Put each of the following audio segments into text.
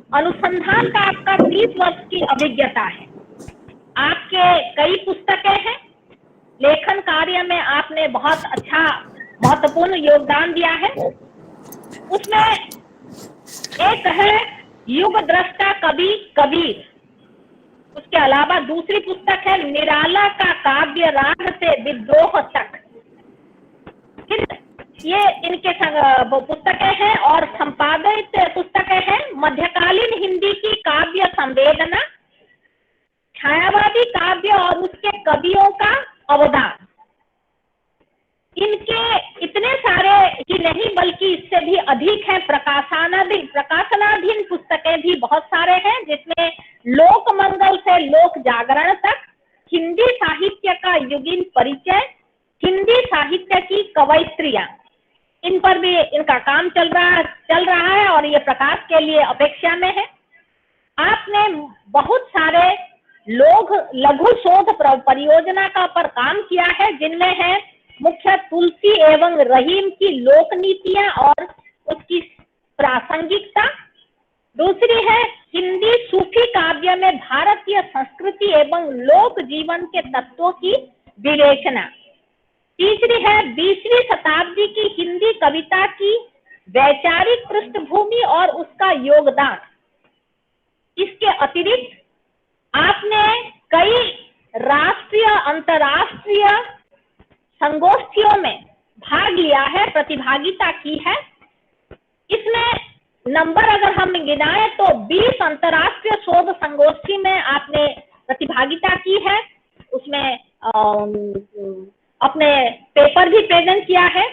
अनुसंधान का आपका 30 वर्ष की अभिज्ञता है। आपके कई पुस्तकें हैं। लेखन कार्य में आपने बहुत अच्छा महत्वपूर्ण योगदान दिया है। उसमें एक है युग दृष्टा कवि कबीर। उसके अलावा दूसरी पुस्तक है निराला का काव्य राग से विद्रोह तक। ये इनके पुस्तकें हैं और संपादित पुस्तकें हैं। मध्यकालीन हिंदी की काव्य संवेदना, छायावादी काव्य और उसके कवियों का अवदान। इनके इतने सारे ही नहीं बल्कि इससे भी अधिक है। प्रकाशनाधीन पुस्तकें भी बहुत सारे हैं, जिसमें लोक मंगल से लोक जागरण तक, हिंदी साहित्य का युगीन परिचय, हिंदी साहित्य की कवयित्रियां, इन पर भी इनका काम चल रहा है और ये प्रकाश के लिए अपेक्षा में है। आपने बहुत सारे लघु शोध परियोजना का पर काम किया है, जिनमें है मुख्य तुलसी एवं रहीम की लोक नीतियां और उसकी प्रासंगिकता। दूसरी है हिंदी सूफी काव्य में भारतीय संस्कृति एवं लोक जीवन के तत्वों की विवेचना। तीसरी है 20वीं शताब्दी की हिंदी कविता की वैचारिक पृष्ठभूमि और उसका योगदान। इसके अतिरिक्त आपने कई राष्ट्रीय अंतर्राष्ट्रीय संगोष्ठियों में भाग लिया है, प्रतिभागिता की है। इसमें नंबर अगर हम गिनाएं तो 20 अंतर्राष्ट्रीय शोध संगोष्ठी में आपने प्रतिभागिता की है। उसमें अपने पेपर भी प्रेजेंट किया है।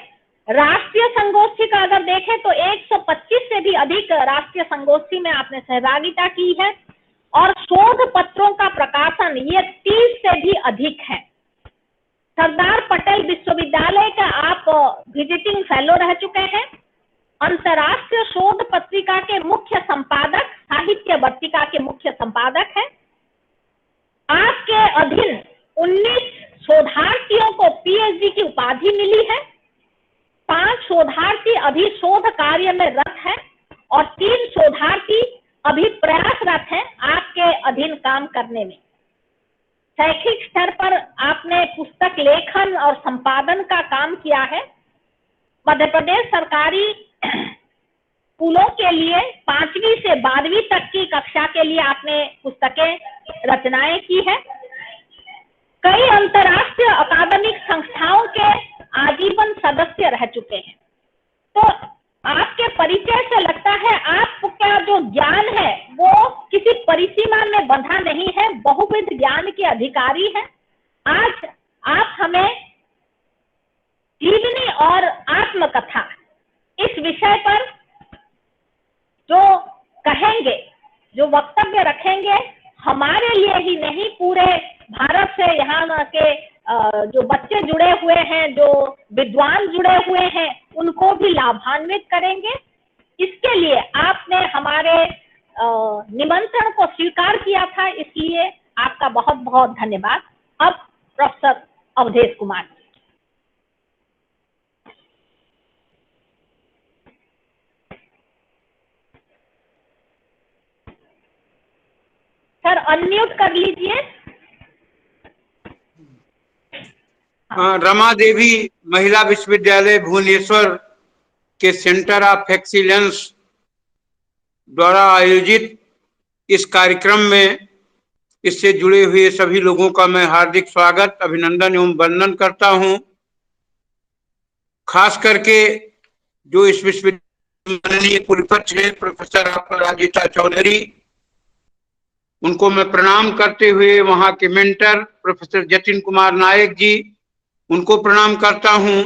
राष्ट्रीय संगोष्ठी का अगर देखें तो 125 से भी अधिक राष्ट्रीय संगोष्ठी में आपने सहभागिता की है और शोध पत्रों का प्रकाशन ये 30 से भी अधिक है। सरदार पटेल विश्वविद्यालय का आप विजिटिंग फेलो रह चुके हैं। अंतर्राष्ट्रीय शोध पत्रिका के मुख्य संपादक, साहित्य वर्तिका के मुख्य संपादक हैं। आपके अधीन 19 शोधार्थियों को पीएचडी की उपाधि मिली है। 5 शोधार्थी अभी शोध कार्य में रत हैं और 3 शोधार्थी अभी प्रयासरत हैं आपके अधीन काम करने में। शैक्षिक स्तर पर आपने पुस्तक लेखन और संपादन का काम किया है। मध्य प्रदेश सरकारी स्कूलों के लिए 5वीं से 12वीं तक की कक्षा के लिए आपने पुस्तकें रचनाएं की है। कई अंतर्राष्ट्रीय अकादमिक संस्थाओं के आजीवन सदस्य रह चुके हैं। तो आपके परिचय से लगता है आपका जो ज्ञान है वो किसी परिसीमा में बंधा नहीं है, बहुविध ज्ञान के अधिकारी हैं। आज आप हमें जीवनी और आत्मकथा इस विषय पर जो कहेंगे, जो वक्तव्य रखेंगे, हमारे लिए ही नहीं पूरे भारत से यहाँ के जो बच्चे जुड़े हुए हैं, जो विद्वान जुड़े हुए हैं, उनको भी लाभान्वित करेंगे। इसके लिए आपने हमारे निमंत्रण को स्वीकार किया था, इसलिए आपका बहुत बहुत धन्यवाद। अब professor Avadhesh Kumar. Sir unmute कर लीजिए। रमा देवी महिला विश्वविद्यालय भुवनेश्वर के सेंटर ऑफ एक्सीलेंस द्वारा आयोजित इस कार्यक्रम में इससे जुड़े हुए सभी लोगों का मैं हार्दिक स्वागत, अभिनंदन एवं वंदन करता हूं। खास करके जो इस विश्वविद्यालय के कुलपति हैं प्रोफेसर अपराजिता चौधरी, उनको मैं प्रणाम करते हुए वहां के मेंटर प्रोफेसर जतिन कुमार नायक जी, उनको प्रणाम करता हूं।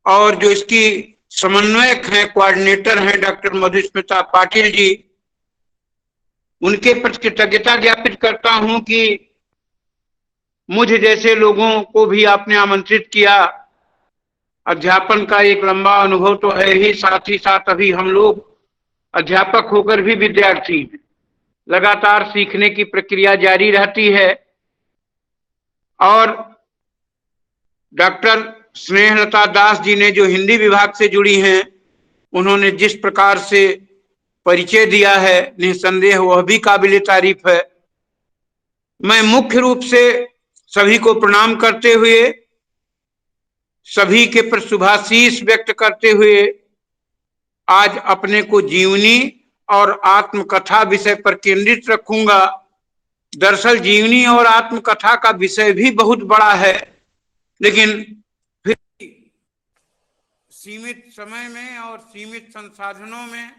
और जो इसकी समन्वयक हैं, कोऑर्डिनेटर हैं डॉक्टर मधुस्मिता पाटिल जी, उनके प्रति कृतज्ञता ज्ञापित करता हूं कि मुझ जैसे लोगों को भी आपने आमंत्रित किया। अध्यापन का एक लंबा अनुभव तो है ही, साथ ही साथ अभी हम लोग अध्यापक होकर भी विद्यार्थी हैं। लगातार सीखने की प्रक्रिया जारी रहती है। और डॉक्टर स्नेहलता दास जी ने जो हिंदी विभाग से जुड़ी हैं, उन्होंने जिस प्रकार से परिचय दिया है, निसंदेह वह भी काबिले तारीफ है। मैं मुख्य रूप से सभी को प्रणाम करते हुए, सभी के प्रति शुभाशीष व्यक्त करते हुए आज अपने को जीवनी और आत्मकथा विषय पर केंद्रित रखूंगा। दरअसल जीवनी और आत्मकथा का विषय भी बहुत बड़ा है, लेकिन फिर सीमित समय में और सीमित संसाधनों में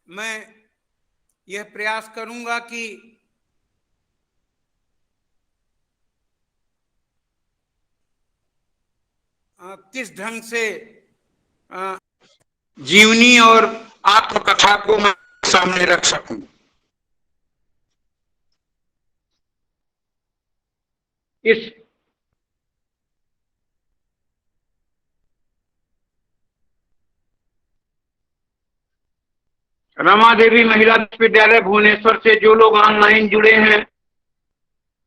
मैं यह प्रयास करूंगा कि किस ढंग से जीवनी और आत्मकथा को मैं सामने रख सकूं। इस रमा देवी महिला विश्वविद्यालय भुवनेश्वर से जो लोग ऑनलाइन जुड़े हैं,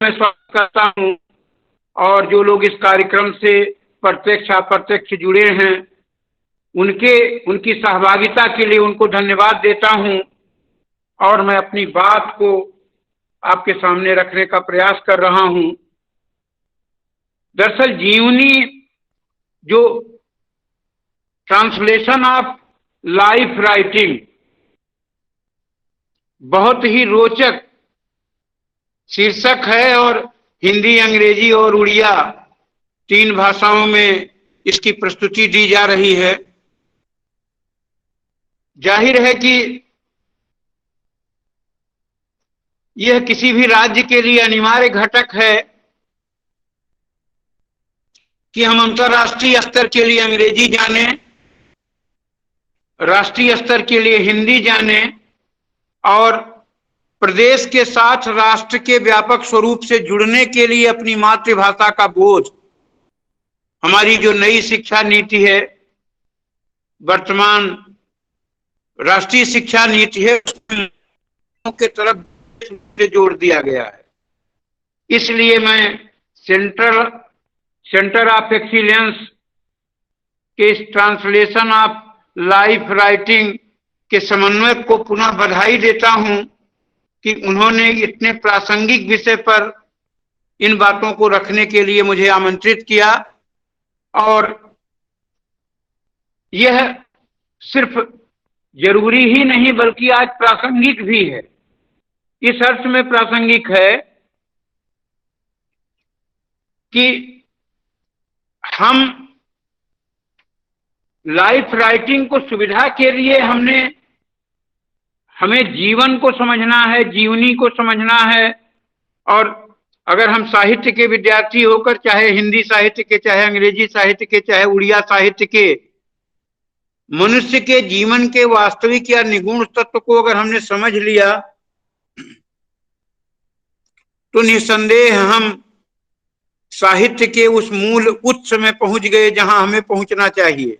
मैं स्वागत करता हूं, और जो लोग इस कार्यक्रम से प्रत्यक्ष अप्रत्यक्ष जुड़े हैं उनकी सहभागिता के लिए उनको धन्यवाद देता हूं। और मैं अपनी बात को आपके सामने रखने का प्रयास कर रहा हूं। दरअसल जीवनी जो ट्रांसलेशन ऑफ लाइफ राइटिंग बहुत ही रोचक शीर्षक है, और हिंदी, अंग्रेजी और उड़िया 3 भाषाओं में इसकी प्रस्तुति दी जा रही है। जाहिर है कि यह किसी भी राज्य के लिए अनिवार्य घटक है कि हम अंतर्राष्ट्रीय स्तर के लिए अंग्रेजी जाने, राष्ट्रीय स्तर के लिए हिंदी जाने, और प्रदेश के साथ राष्ट्र के व्यापक स्वरूप से जुड़ने के लिए अपनी मातृभाषा का बोझ, हमारी जो नई शिक्षा नीति है, वर्तमान राष्ट्रीय शिक्षा नीति है, के तरफ से जोड़ दिया गया है। इसलिए मैं सेंटर ऑफ एक्सीलेंस के इस ट्रांसलेशन ऑफ लाइफ राइटिंग के समन्वयक को पुनः बधाई देता हूं कि उन्होंने इतने प्रासंगिक विषय पर इन बातों को रखने के लिए मुझे आमंत्रित किया। और यह सिर्फ जरूरी ही नहीं बल्कि आज प्रासंगिक भी है। इस अर्थ में प्रासंगिक है कि हम लाइफ राइटिंग को सुविधा के लिए हमें जीवन को समझना है, जीवनी को समझना है। और अगर हम साहित्य के विद्यार्थी होकर, चाहे हिंदी साहित्य के, चाहे अंग्रेजी साहित्य के, चाहे उड़िया साहित्य के, मनुष्य के जीवन के वास्तविक या निगूढ़ तत्व को अगर हमने समझ लिया तो निसंदेह हम साहित्य के उस मूल उच्च में पहुंच गए जहां हमें पहुंचना चाहिए।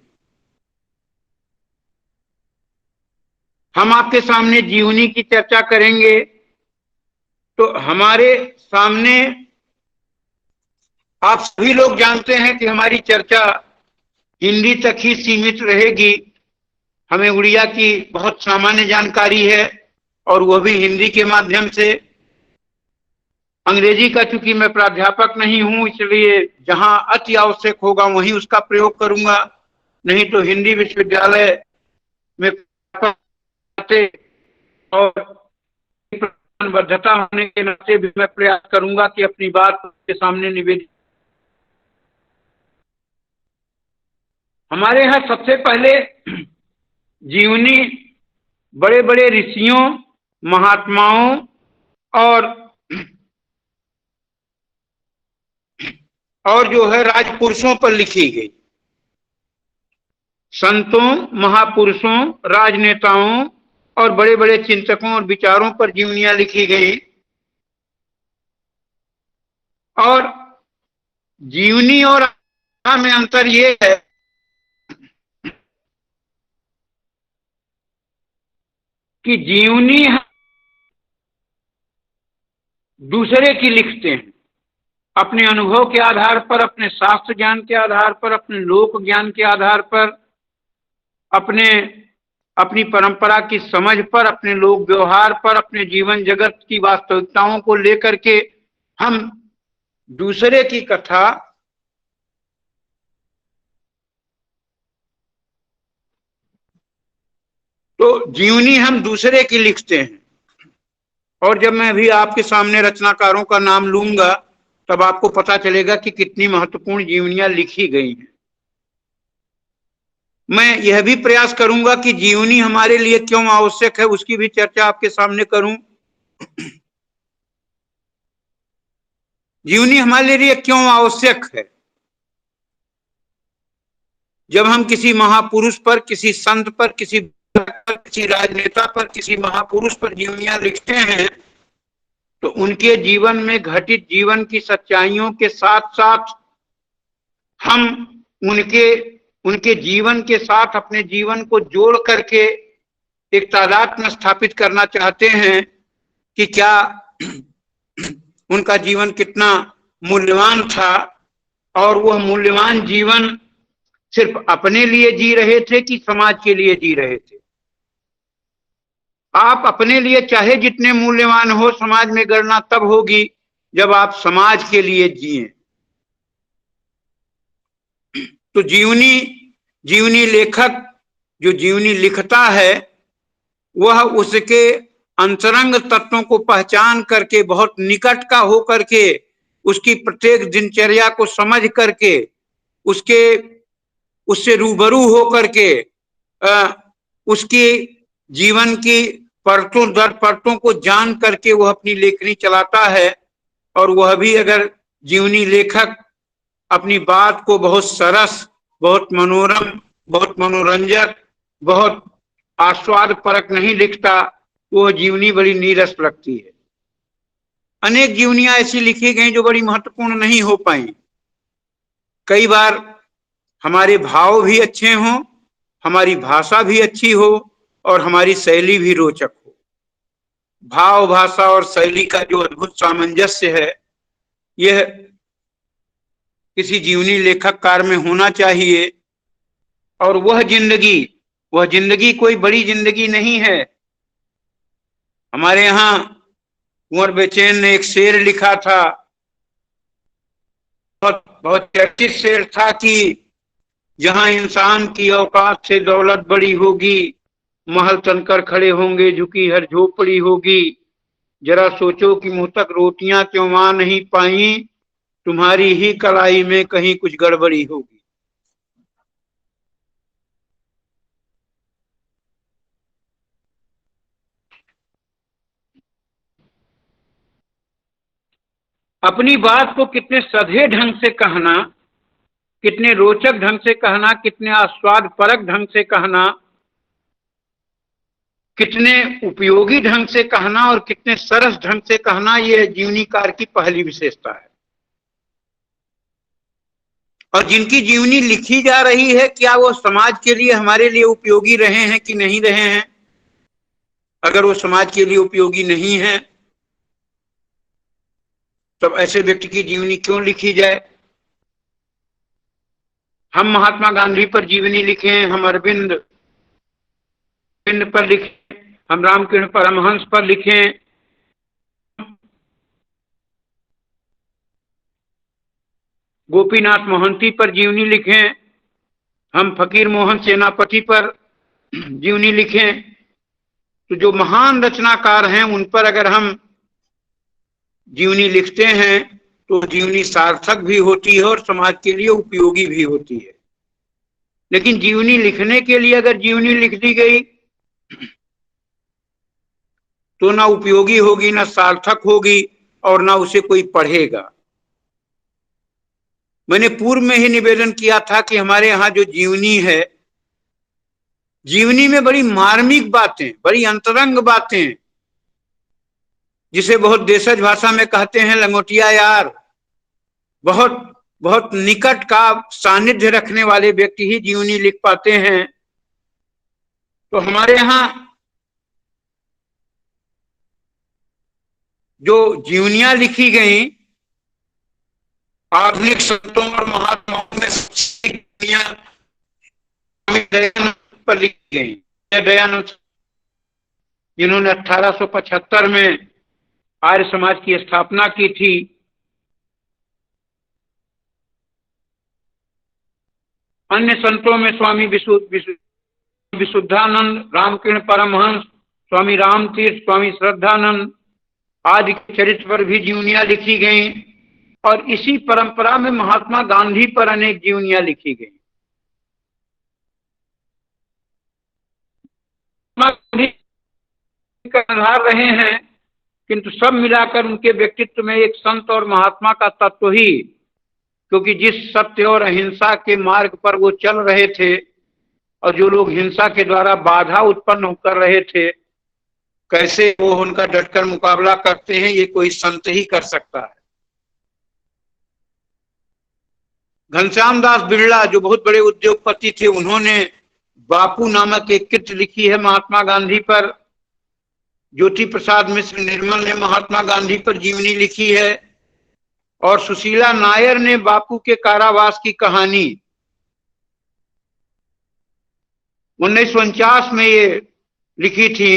हम आपके सामने जीवनी की चर्चा करेंगे तो हमारे सामने, आप सभी लोग जानते हैं कि हमारी चर्चा हिंदी तक ही सीमित रहेगी। हमें उड़िया की बहुत सामान्य जानकारी है और वह भी हिंदी के माध्यम से। अंग्रेजी का चूंकि मैं प्राध्यापक नहीं हूं, इसलिए जहां अति आवश्यक होगा वहीं उसका प्रयोग करूंगा, नहीं तो हिंदी विश्वविद्यालय में और प्रतिबद्धता होने के नाते भी मैं प्रयास करूंगा कि अपनी बात के सामने निवेदित। हमारे यहाँ सबसे पहले जीवनी बड़े बड़े ऋषियों, महात्माओं और जो है राजपुरुषों पर लिखी गई। संतों, महापुरुषों, राजनेताओं और बड़े बड़े चिंतकों और विचारों पर जीवनियां लिखी गई। और जीवनी और में अंतर ये है कि जीवनी दूसरे की लिखते हैं, अपने अनुभव के आधार पर, अपने शास्त्र ज्ञान के आधार पर, अपने लोक ज्ञान के आधार पर, अपनी परंपरा की समझ पर, अपने लोक व्यवहार पर, अपने जीवन जगत की वास्तविकताओं को लेकर के हम दूसरे की कथा तो जीवनी हम दूसरे की लिखते हैं। और जब मैं अभी आपके सामने रचनाकारों का नाम लूंगा तब आपको पता चलेगा कि कितनी महत्वपूर्ण जीवनियां लिखी गई हैं। मैं यह भी प्रयास करूंगा कि जीवनी हमारे लिए क्यों आवश्यक है उसकी भी चर्चा आपके सामने करूं। जीवनी हमारे लिए क्यों आवश्यक है? जब हम किसी महापुरुष पर, किसी संत पर, किसी राजनेता पर, किसी महापुरुष पर जीवनियां लिखते हैं तो उनके जीवन में घटित जीवन की सच्चाइयों के साथ साथ हम उनके जीवन के साथ अपने जीवन को जोड़ करके एक तादात्म्य स्थापित करना चाहते हैं कि क्या उनका जीवन कितना मूल्यवान था और वह मूल्यवान जीवन सिर्फ अपने लिए जी रहे थे कि समाज के लिए जी रहे थे। आप अपने लिए चाहे जितने मूल्यवान हो, समाज में गणना तब होगी जब आप समाज के लिए जिए। तो जीवनी लेखक जो जीवनी लिखता है वह उसके अंतरंग तत्वों को पहचान करके, बहुत निकट का हो करके, उसकी प्रत्येक दिनचर्या को समझ करके, उससे रूबरू हो करके उसकी जीवन की परतों दर परतों को जान करके वह अपनी लेखनी चलाता है। और वह भी अगर जीवनी लेखक अपनी बात को बहुत सरस, बहुत मनोरम, बहुत मनोरंजक, बहुत आस्वाद परक नहीं लिखता, वो जीवनी बड़ी नीरस लगती है। अनेक जीवनियां ऐसी लिखी गई जो बड़ी महत्वपूर्ण नहीं हो पाई। कई बार हमारे भाव भी अच्छे हों, हमारी भाषा भी अच्छी हो और हमारी शैली भी रोचक हो। भाव, भाषा और शैली का जो अद्भुत सामंजस्य है यह किसी जीवनी लेखककार में होना चाहिए। और वह जिंदगी कोई बड़ी जिंदगी नहीं है। हमारे यहाँ कुंवर बेचैन ने एक शेर लिखा था, बहुत चर्चित शेर था कि जहां इंसान की औकात से दौलत बड़ी होगी, महल तनकर खड़े होंगे, झुकी हर झोपड़ी होगी, जरा सोचो कि मुंह तक रोटियां क्यों मां नहीं पाई, तुम्हारी ही कलाई में कहीं कुछ गड़बड़ी होगी। अपनी बात को कितने सधे ढंग से कहना, कितने रोचक ढंग से कहना, कितने आस्वाद परक ढंग से कहना, कितने उपयोगी ढंग से कहना और कितने सरस ढंग से कहना, यह जीवनीकार की पहली विशेषता है। और जिनकी जीवनी लिखी जा रही है, क्या वो समाज के लिए, हमारे लिए उपयोगी रहे हैं कि नहीं रहे हैं? अगर वो समाज के लिए उपयोगी नहीं है तब ऐसे व्यक्ति की जीवनी क्यों लिखी जाए? हम महात्मा गांधी पर जीवनी लिखें, हम अरविंद पर लिखें, हम रामकृष्ण परमहंस पर लिखें, गोपीनाथ मोहंती पर जीवनी लिखें, हम फकीर मोहन सेनापति पर जीवनी लिखें, तो जो महान रचनाकार हैं उन पर अगर हम जीवनी लिखते हैं तो जीवनी सार्थक भी होती है और समाज के लिए उपयोगी भी होती है। लेकिन जीवनी लिखने के लिए अगर जीवनी लिख दी गई तो ना उपयोगी होगी, ना सार्थक होगी और ना उसे कोई पढ़ेगा। मैंने पूर्व में ही निवेदन किया था कि हमारे यहाँ जो जीवनी है, जीवनी में बड़ी मार्मिक बातें, बड़ी अंतरंग बातें, जिसे बहुत देशज भाषा में कहते हैं लंगोटिया यार, बहुत बहुत निकट का सानिध्य रखने वाले व्यक्ति ही जीवनी लिख पाते हैं। तो हमारे यहाँ जो जीवनियां लिखी गई आधुनिक संतों और महात्माओं में सबसे दयानंद पर लिखी गई। दयानंद जिन्होंने 1875 में आर्य समाज की स्थापना की थी। अन्य संतों में स्वामी विशुद्धानंद, रामकृष्ण परमहंस, स्वामी रामतीर्थ, स्वामी श्रद्धानंद आदि के चरित्र पर भी जीवनियां लिखी गई और इसी परंपरा में महात्मा गांधी पर अनेक जीवनियां लिखी गई। गांधी आधार रहे हैं, किंतु सब मिलाकर उनके व्यक्तित्व में एक संत और महात्मा का तत्व ही, क्योंकि जिस सत्य और अहिंसा के मार्ग पर वो चल रहे थे और जो लोग हिंसा के द्वारा बाधा उत्पन्न कर रहे थे, कैसे वो उनका डटकर मुकाबला करते हैं, ये कोई संत ही कर सकता है। घनश्याम दास बिरला जो बहुत बड़े उद्योगपति थे, उन्होंने बापू नामक एक कृति लिखी है महात्मा गांधी पर। ज्योति प्रसाद मिश्र निर्मल ने महात्मा गांधी पर जीवनी लिखी है और सुशीला नायर ने बापू के कारावास की कहानी 1949 में ये लिखी थी।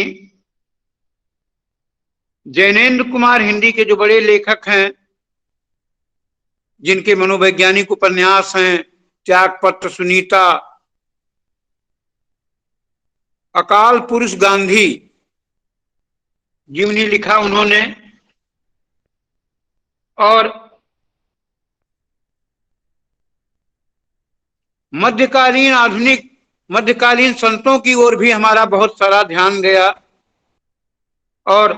जैनेन्द्र कुमार हिंदी के जो बड़े लेखक हैं, जिनके मनोवैज्ञानिक उपन्यास हैं त्यागपत्र, सुनीता, अकाल पुरुष गांधी जीवनी लिखा उन्होंने। और मध्यकालीन संतों की ओर भी हमारा बहुत सारा ध्यान गया और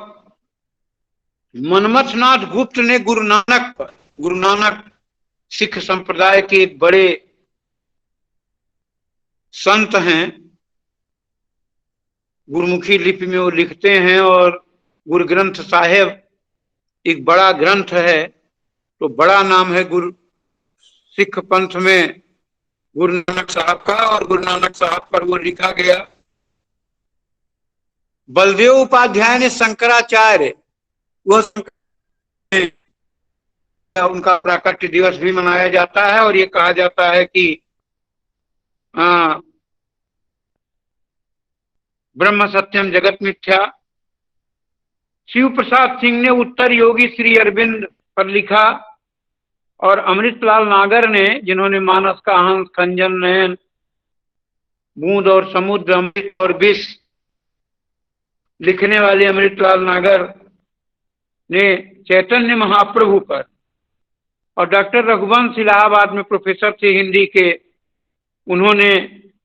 मनमथनाथ गुप्त ने गुरु नानक सिख संप्रदाय के एक बड़े संत हैं, गुरुमुखी लिपि में वो लिखते हैं और गुरु ग्रंथ साहिब एक बड़ा ग्रंथ है, तो बड़ा नाम है गुरु सिख पंथ में गुरु नानक साहब का, और गुरु नानक साहब पर वो लिखा गया। बलदेव उपाध्याय ने शंकराचार्य, वो उनका प्राकट्य दिवस भी मनाया जाता है और ये कहा जाता है कि ब्रह्म सत्यम जगत मिथ्या। शिव प्रसाद सिंह ने उत्तर योगी श्री अरविंद पर लिखा और अमृतलाल नागर ने, जिन्होंने मानस का हंस, खंजन नयन, बूंद और समुद्र, अमृत और विष लिखने वाले अमृतलाल नागर ने चैतन्य महाप्रभु पर, और डॉक्टर रघुवंश इलाहाबाद में प्रोफेसर थे हिंदी के, उन्होंने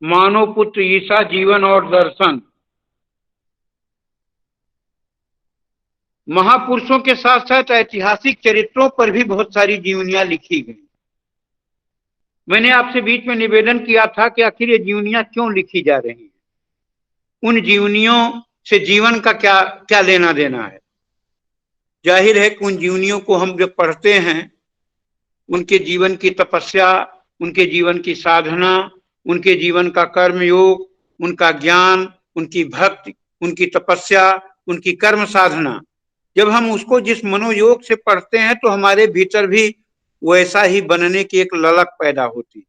मानव पुत्र ईसा जीवन और दर्शन। महापुरुषों के साथ साथ ऐतिहासिक चरित्रों पर भी बहुत सारी जीवनियां लिखी गई। मैंने आपसे बीच में निवेदन किया था कि आखिर ये जीवनियां क्यों लिखी जा रही हैं, उन जीवनियों से जीवन का क्या क्या लेना देना है। जाहिर है कि उन जीवनियों को हम जब पढ़ते हैं, उनके जीवन की तपस्या, उनके जीवन की साधना, उनके जीवन का कर्मयोग, उनका ज्ञान, उनकी भक्ति, उनकी तपस्या, उनकी कर्म साधना, जब हम उसको जिस मनोयोग से पढ़ते हैं तो हमारे भीतर भी वैसा ही बनने की एक ललक पैदा होती।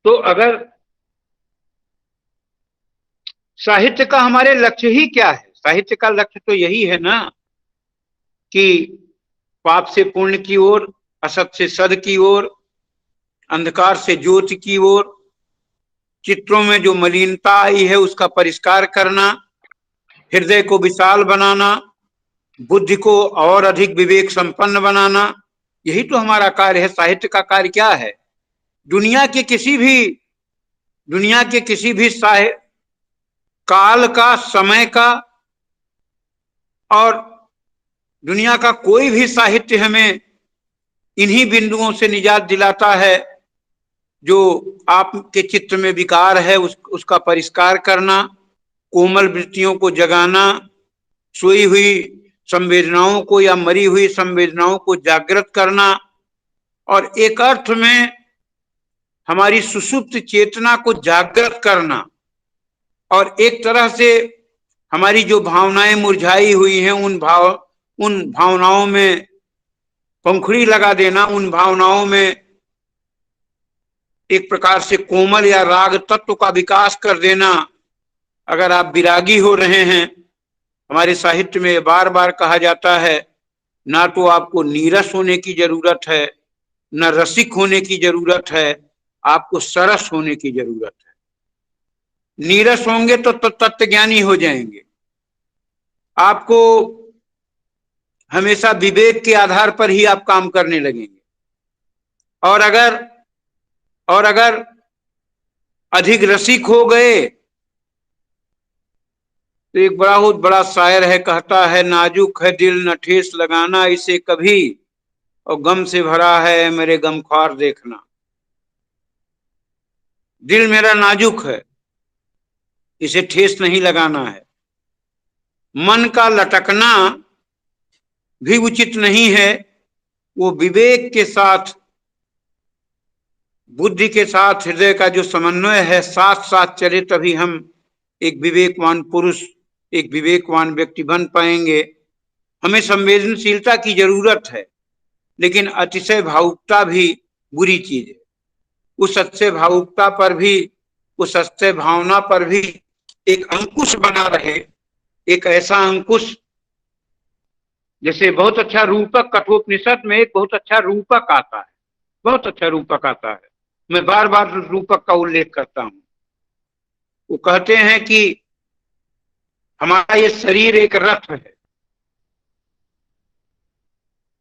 तो अगर साहित्य का हमारे लक्ष्य ही क्या है, साहित्य का लक्ष्य तो यही है ना कि पाप से पुण्य की ओर, असत से सद की ओर, अंधकार से ज्योति की ओर, चित्रों में जो मलिनता आई है उसका परिष्कार करना, हृदय को विशाल बनाना, बुद्धि को और अधिक विवेक संपन्न बनाना, यही तो हमारा कार्य है। साहित्य का कार्य क्या है? दुनिया के किसी भी काल का, समय का और दुनिया का कोई भी साहित्य हमें इन्हीं बिंदुओं से निजात दिलाता है। जो आपके चित्त में विकार है उसका परिष्कार करना, कोमल वृत्तियों को जगाना, सोई हुई संवेदनाओं को या मरी हुई संवेदनाओं को जागृत करना, और एक अर्थ में हमारी सुषुप्त चेतना को जागृत करना और एक तरह से हमारी जो भावनाएं मुरझाई हुई हैं उन भावनाओं में पंखुड़ी लगा देना, उन भावनाओं में एक प्रकार से कोमल या राग तत्व का विकास कर देना। अगर आप विरागी हो रहे हैं, हमारे साहित्य में बार बार कहा जाता है, ना तो आपको नीरस होने की जरूरत है, न रसिक होने की जरूरत है, आपको सरस होने की जरूरत है। नीरस होंगे तो तत्वज्ञानी हो जाएंगे। आपको हमेशा विवेक के आधार पर ही आप काम करने लगेंगे। और अगर अधिक रसिक हो गए तो एक बहुत बड़ा शायर है, कहता है, नाजुक है दिल न ठेस लगाना इसे कभी, और गम से भरा है मेरे गमख्वार देखना। दिल मेरा नाजुक है, इसे ठेस नहीं लगाना है। मन का लटकना भी उचित नहीं है, वो विवेक के साथ, बुद्धि के साथ हृदय का जो समन्वय है साथ साथ चले, तभी हम एक विवेकवान पुरुष, एक विवेकवान व्यक्ति बन पाएंगे। हमें संवेदनशीलता की जरूरत है, लेकिन अतिशय भावुकता भी बुरी चीज है। उस अच्छे भावुकता पर भी, उस अच्छे भावना पर भी एक अंकुश बना रहे, एक ऐसा अंकुश, जैसे बहुत अच्छा रूपक, कठोपनिषद में एक बहुत अच्छा रूपक आता है, बहुत अच्छा रूपक आता है, मैं बार बार रूपक का उल्लेख करता हूं। वो कहते हैं कि हमारा ये शरीर एक रथ है,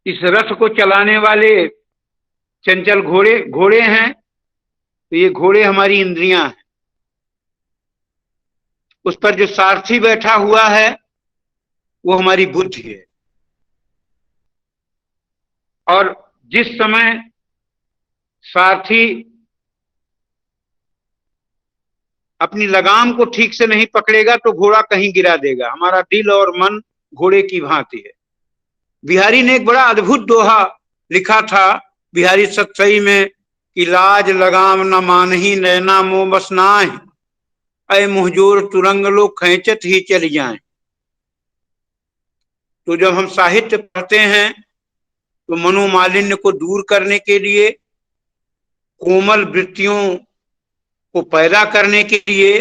इस रथ को चलाने वाले चंचल घोड़े हैं, तो ये घोड़े हमारी इंद्रियां हैं। उस पर जो सारथी बैठा हुआ है वो हमारी बुद्धि है। और जिस समय सारथी अपनी लगाम को ठीक से नहीं पकड़ेगा तो घोड़ा कहीं गिरा देगा। हमारा दिल और मन घोड़े की भांति है। बिहारी ने एक बड़ा अद्भुत दोहा लिखा था, बिहारी सतसई में, कि लाज लगाम न मानही नैना मोह बस नाहि, ऐ मुहजोर तुरंग लो खैंचत ही चली जाए। तो जब हम साहित्य पढ़ते हैं तो मनोमालिन्य को दूर करने के लिए, कोमल वृत्तियों को पैदा करने के लिए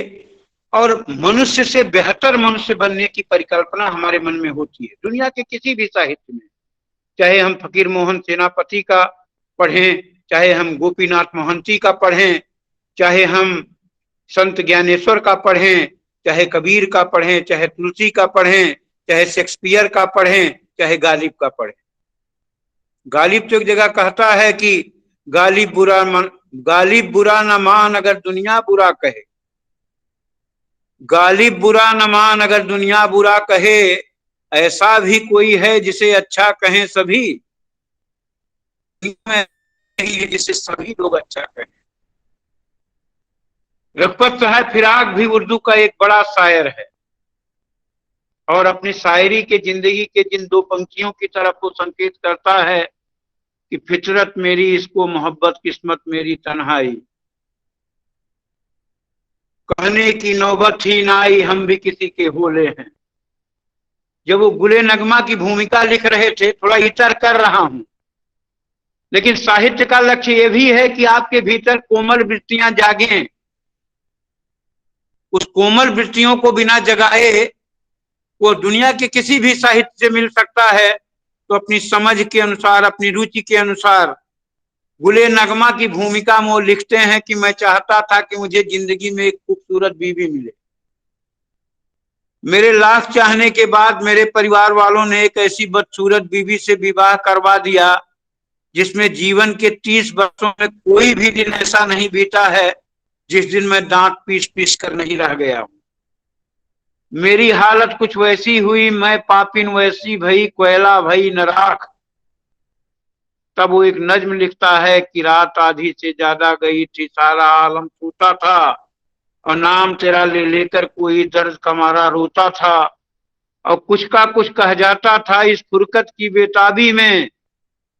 और मनुष्य से बेहतर मनुष्य बनने की परिकल्पना हमारे मन में होती है। दुनिया के किसी भी साहित्य में, चाहे हम फकीर मोहन सेनापति का पढ़ें, चाहे हम गोपीनाथ मोहंती का पढ़ें, चाहे हम संत ज्ञानेश्वर का पढ़ें, चाहे कबीर का पढ़ें, चाहे तुलसी का पढ़ें, चाहे शेक्सपियर का पढ़ें, चाहे गालिब का पढ़ें। गालिब तो एक जगह कहता है कि गालिब बुरा न मान अगर दुनिया बुरा कहे, गालिब बुरा न मान अगर दुनिया बुरा कहे, ऐसा भी कोई है जिसे अच्छा कहें सभी, जिसे सभी लोग अच्छा कहें। रघुपत साहब फिराक भी उर्दू का एक बड़ा शायर है और अपनी शायरी के जिंदगी के जिन दो पंक्तियों की तरफ वो संकेत करता है कि फितरत मेरी इसको मोहब्बत, किस्मत मेरी तन्हाई, कहने की नौबत ही ना आई हम भी किसी के होले हैं। जब वो गुले नगमा की भूमिका लिख रहे थे, थोड़ा इतर कर रहा हूं, लेकिन साहित्य का लक्ष्य यह भी है कि आपके भीतर कोमल वृत्तियां जागें। उस कोमल वृत्तियों को बिना जगाए वो दुनिया के किसी भी साहित्य से मिल सकता है, तो अपनी समझ के अनुसार, अपनी रुचि के अनुसार गुले नगमा की भूमिका में वो लिखते हैं कि मैं चाहता था कि मुझे जिंदगी में एक खूबसूरत बीवी मिले। मेरे लाख चाहने के बाद मेरे परिवार वालों ने एक ऐसी बदसूरत बीवी से विवाह करवा दिया जिसमें जीवन के 30 वर्षों में कोई भी दिन ऐसा नहीं बीता है जिस दिन मैं दांत पीस पीस कर नहीं रह गया हूं। मेरी हालत कुछ वैसी हुई, मैं पापिन वैसी भई, कोयला भई न राख। तब वो एक नज्म लिखता है कि रात आधी से ज्यादा गई थी, सारा आलम सूता था और नाम तेरा ले लेकर कोई दर्द का मारा रोता था, और कुछ का कुछ कह जाता था इस फुरकत की बेताबी में,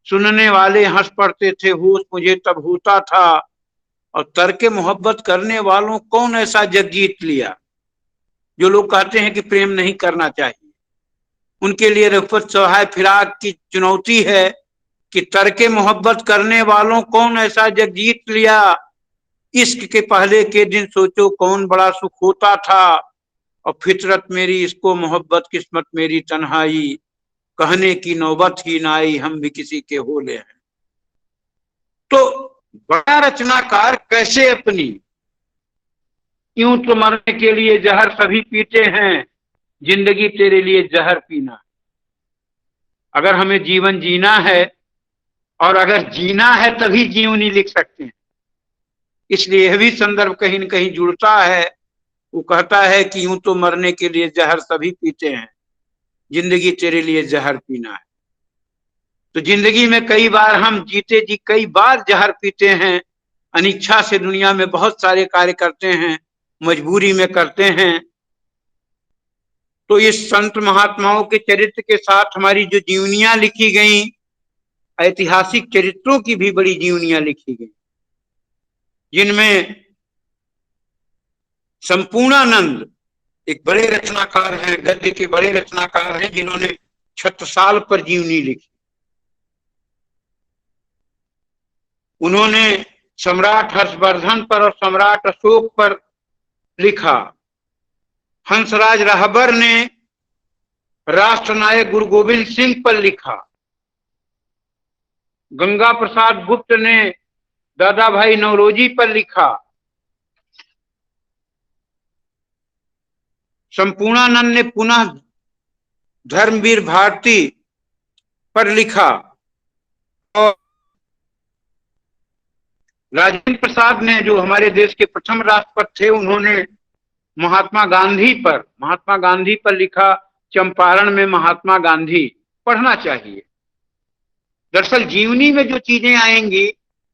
सुनने वाले हंस पड़ते थे, होश मुझे तब होता था, और तर्क मोहब्बत करने वालों कौन ऐसा जग जीत लिया। जो लोग कहते हैं कि प्रेम नहीं करना चाहिए, उनके लिए रफ़त सहाय फिराक की चुनौती है कि तर्क मोहब्बत करने वालों कौन ऐसा जग जीत लिया। इश्क के पहले के दिन सोचो कौन बड़ा सुख होता था, और फितरत मेरी इसको मोहब्बत किस्मत मेरी तन्हाई, कहने की नौबत ही ना आई हम भी किसी के होले हैं। तो बड़ा रचनाकार कैसे अपनी यूं तो मरने के लिए जहर सभी पीते हैं, जिंदगी तेरे लिए जहर पीना। अगर हमें जीवन जीना है और अगर जीना है तभी जीवनी लिख सकते हैं। इसलिए यह भी संदर्भ कहीं न कहीं जुड़ता है। वो कहता है कि यूं तो मरने के लिए जहर सभी पीते हैं, जिंदगी तेरे लिए जहर पीना है। तो जिंदगी में कई बार हम जीते जी कई बार जहर पीते हैं। अनिच्छा से दुनिया में बहुत सारे कार्य करते हैं, मजबूरी में करते हैं। तो इस संत महात्माओं के चरित्र के साथ हमारी जो जीवनियां लिखी गई, ऐतिहासिक चरित्रों की भी बड़ी जीवनियां लिखी गई, जिनमें संपूर्णानंद एक बड़े रचनाकार हैं, गद्य के बड़े रचनाकार हैं, जिन्होंने छत्रसाल पर जीवनी लिखी। उन्होंने सम्राट हर्षवर्धन पर और सम्राट अशोक पर लिखा। हंसराज राहबर ने राष्ट्रनायक गुरु गोविंद सिंह पर लिखा। गंगा प्रसाद गुप्त ने दादा भाई नौरोजी पर लिखा। संपूर्णानंद ने पुनः धर्मवीर भारती पर लिखा। और राजेंद्र प्रसाद ने, जो हमारे देश के प्रथम राष्ट्रपति थे, उन्होंने महात्मा गांधी पर लिखा चंपारण में महात्मा गांधी। पढ़ना चाहिए। दरअसल जीवनी में जो चीजें आएंगी,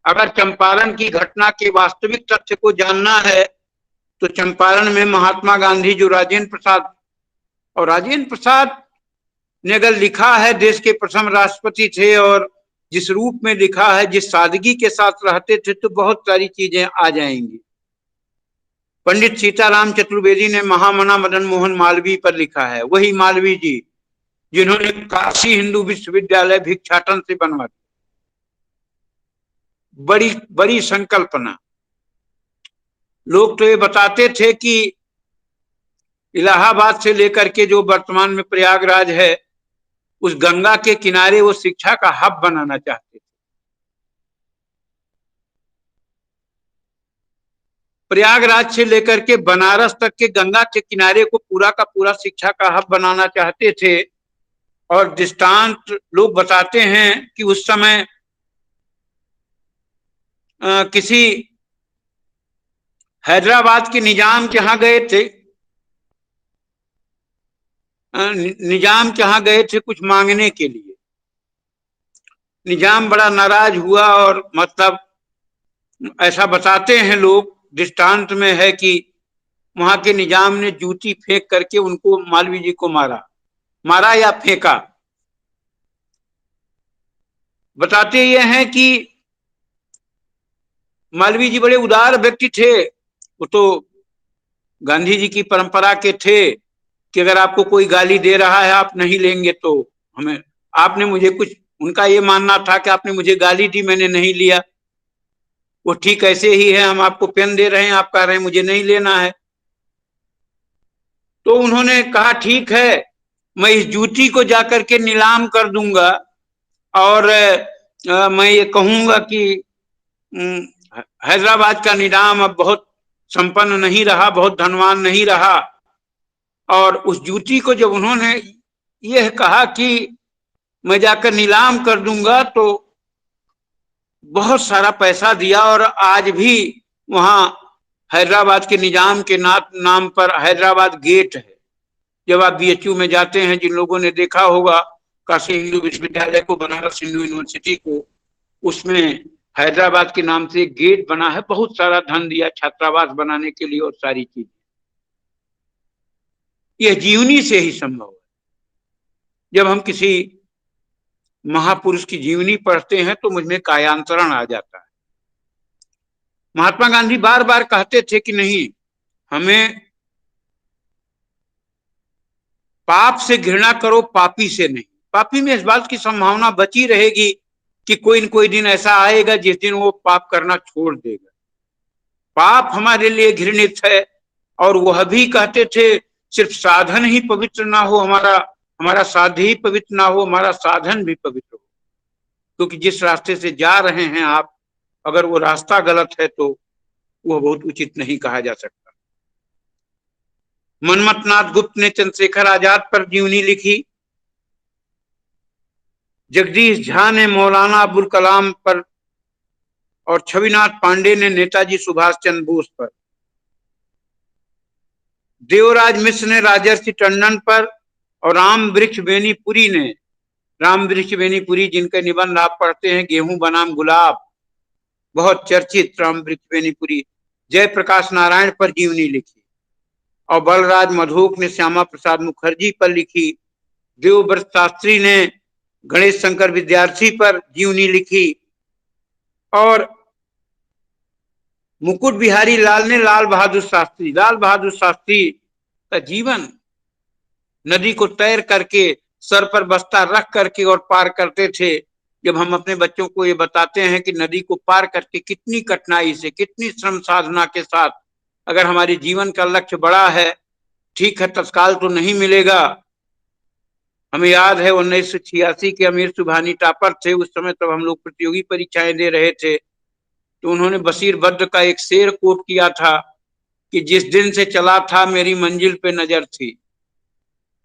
अगर चंपारण की घटना के वास्तविक तथ्य को जानना है तो चंपारण में महात्मा गांधी, जो राजेंद्र प्रसाद, और राजेंद्र प्रसाद ने अगर लिखा है, देश के प्रथम राष्ट्रपति थे, और जिस रूप में लिखा है, जिस सादगी के साथ रहते थे, तो बहुत सारी चीजें आ जाएंगी। पंडित सीताराम चतुर्वेदी ने महामना मदन मोहन मालवीय पर लिखा है। वही मालवीय जी जिन्होंने काशी हिंदू विश्वविद्यालय भिक्षाटन से बनवा दिया। बड़ी बड़ी संकल्पना। लोग तो ये बताते थे कि इलाहाबाद से लेकर के जो वर्तमान में प्रयागराज है, उस गंगा के किनारे वो शिक्षा का हब बनाना चाहते थे। प्रयागराज से लेकर के बनारस तक के गंगा के किनारे को पूरा का पूरा शिक्षा का हब बनाना चाहते थे। और दृष्टांत लोग बताते हैं कि उस समय किसी हैदराबाद के निजाम के यहाँ गए थे, कुछ मांगने के लिए। निजाम बड़ा नाराज हुआ, और मतलब ऐसा बताते हैं लोग, दृष्टांत में है कि वहां के निजाम ने जूती फेंक करके उनको, मालवीय जी को मारा या फेंका। बताते ये हैं कि मालवीय जी बड़े उदार व्यक्ति थे। वो तो गांधी जी की परंपरा के थे कि अगर आपको कोई गाली दे रहा है, आप नहीं लेंगे तो हमें, आपने मुझे कुछ, उनका ये मानना था कि आपने मुझे गाली दी, मैंने नहीं लिया, वो ठीक ऐसे ही है। हम आपको पेन दे रहे हैं, आप कह रहे हैं मुझे नहीं लेना है। तो उन्होंने कहा ठीक है, मैं इस जूती को जाकर के नीलाम कर दूंगा, और मैं ये कहूंगा कि हैदराबाद का निजाम अब बहुत संपन्न नहीं रहा, बहुत धनवान नहीं रहा। और उस जूती को जब उन्होंने यह कहा कि मैं जाकर नीलाम कर दूंगा, तो बहुत सारा पैसा दिया। और आज भी वहां हैदराबाद के निजाम के नाम पर हैदराबाद गेट है। जब आप बीएचयू में जाते हैं, जिन लोगों ने देखा होगा काशी हिंदू विश्वविद्यालय को, बनारस हिंदू यूनिवर्सिटी को, उसमें हैदराबाद के नाम से एक गेट बना है। बहुत सारा धन दिया छात्रावास बनाने के लिए और सारी चीजें। यह जीवनी से ही संभव है। जब हम किसी महापुरुष की जीवनी पढ़ते हैं तो मुझमें कायांतरण आ जाता है। महात्मा गांधी बार बार कहते थे कि नहीं, हमें पाप से घृणा करो, पापी से नहीं। पापी में इस बात की संभावना बची रहेगी कि कोई न कोई दिन ऐसा आएगा जिस दिन वो पाप करना छोड़ देगा। पाप हमारे लिए घृणित है। और वह भी कहते थे सिर्फ साधन ही पवित्र ना हो, हमारा साध्य ही पवित्र ना हो, हमारा साधन भी पवित्र हो। क्योंकि जिस रास्ते से जा रहे हैं आप, अगर वो रास्ता गलत है तो वह बहुत उचित नहीं कहा जा सकता। मनमथनाथ गुप्त ने चंद्रशेखर आजाद पर जीवनी लिखी। जगदीश झा ने मौलाना अबुल कलाम पर और छविनाथ पांडे ने नेताजी सुभाष चंद्र बोस पर। देवराज मिश्र ने राजर्षि टंडन पर और राम वृक्ष बेनीपुरी जिनके निबंध आप पढ़ते हैं, गेहूं बनाम गुलाब, बहुत चर्चित राम वृक्ष बेनीपुरी। जयप्रकाश नारायण पर जीवनी लिखी। और बलराज मधोक ने श्यामा प्रसाद मुखर्जी पर लिखी। देवव्रत शास्त्री ने गणेश शंकर विद्यार्थी पर जीवनी लिखी। और मुकुट बिहारी लाल ने लाल बहादुर शास्त्री का जीवन, नदी को तैर करके सर पर बस्ता रख करके और पार करते थे। जब हम अपने बच्चों को ये बताते हैं कि नदी को पार करके कितनी कठिनाई से, कितनी श्रम साधना के साथ, अगर हमारे जीवन का लक्ष्य बड़ा है, ठीक है तत्काल तो नहीं मिलेगा। हमें याद है 1986 के अमीर सुबहानी टॉपर थे उस समय, तब हम लोग प्रतियोगी परीक्षाएं दे रहे थे, तो उन्होंने बशीर बद्र का एक शेर कोट किया था कि जिस दिन से चला था मेरी मंजिल पे नजर थी,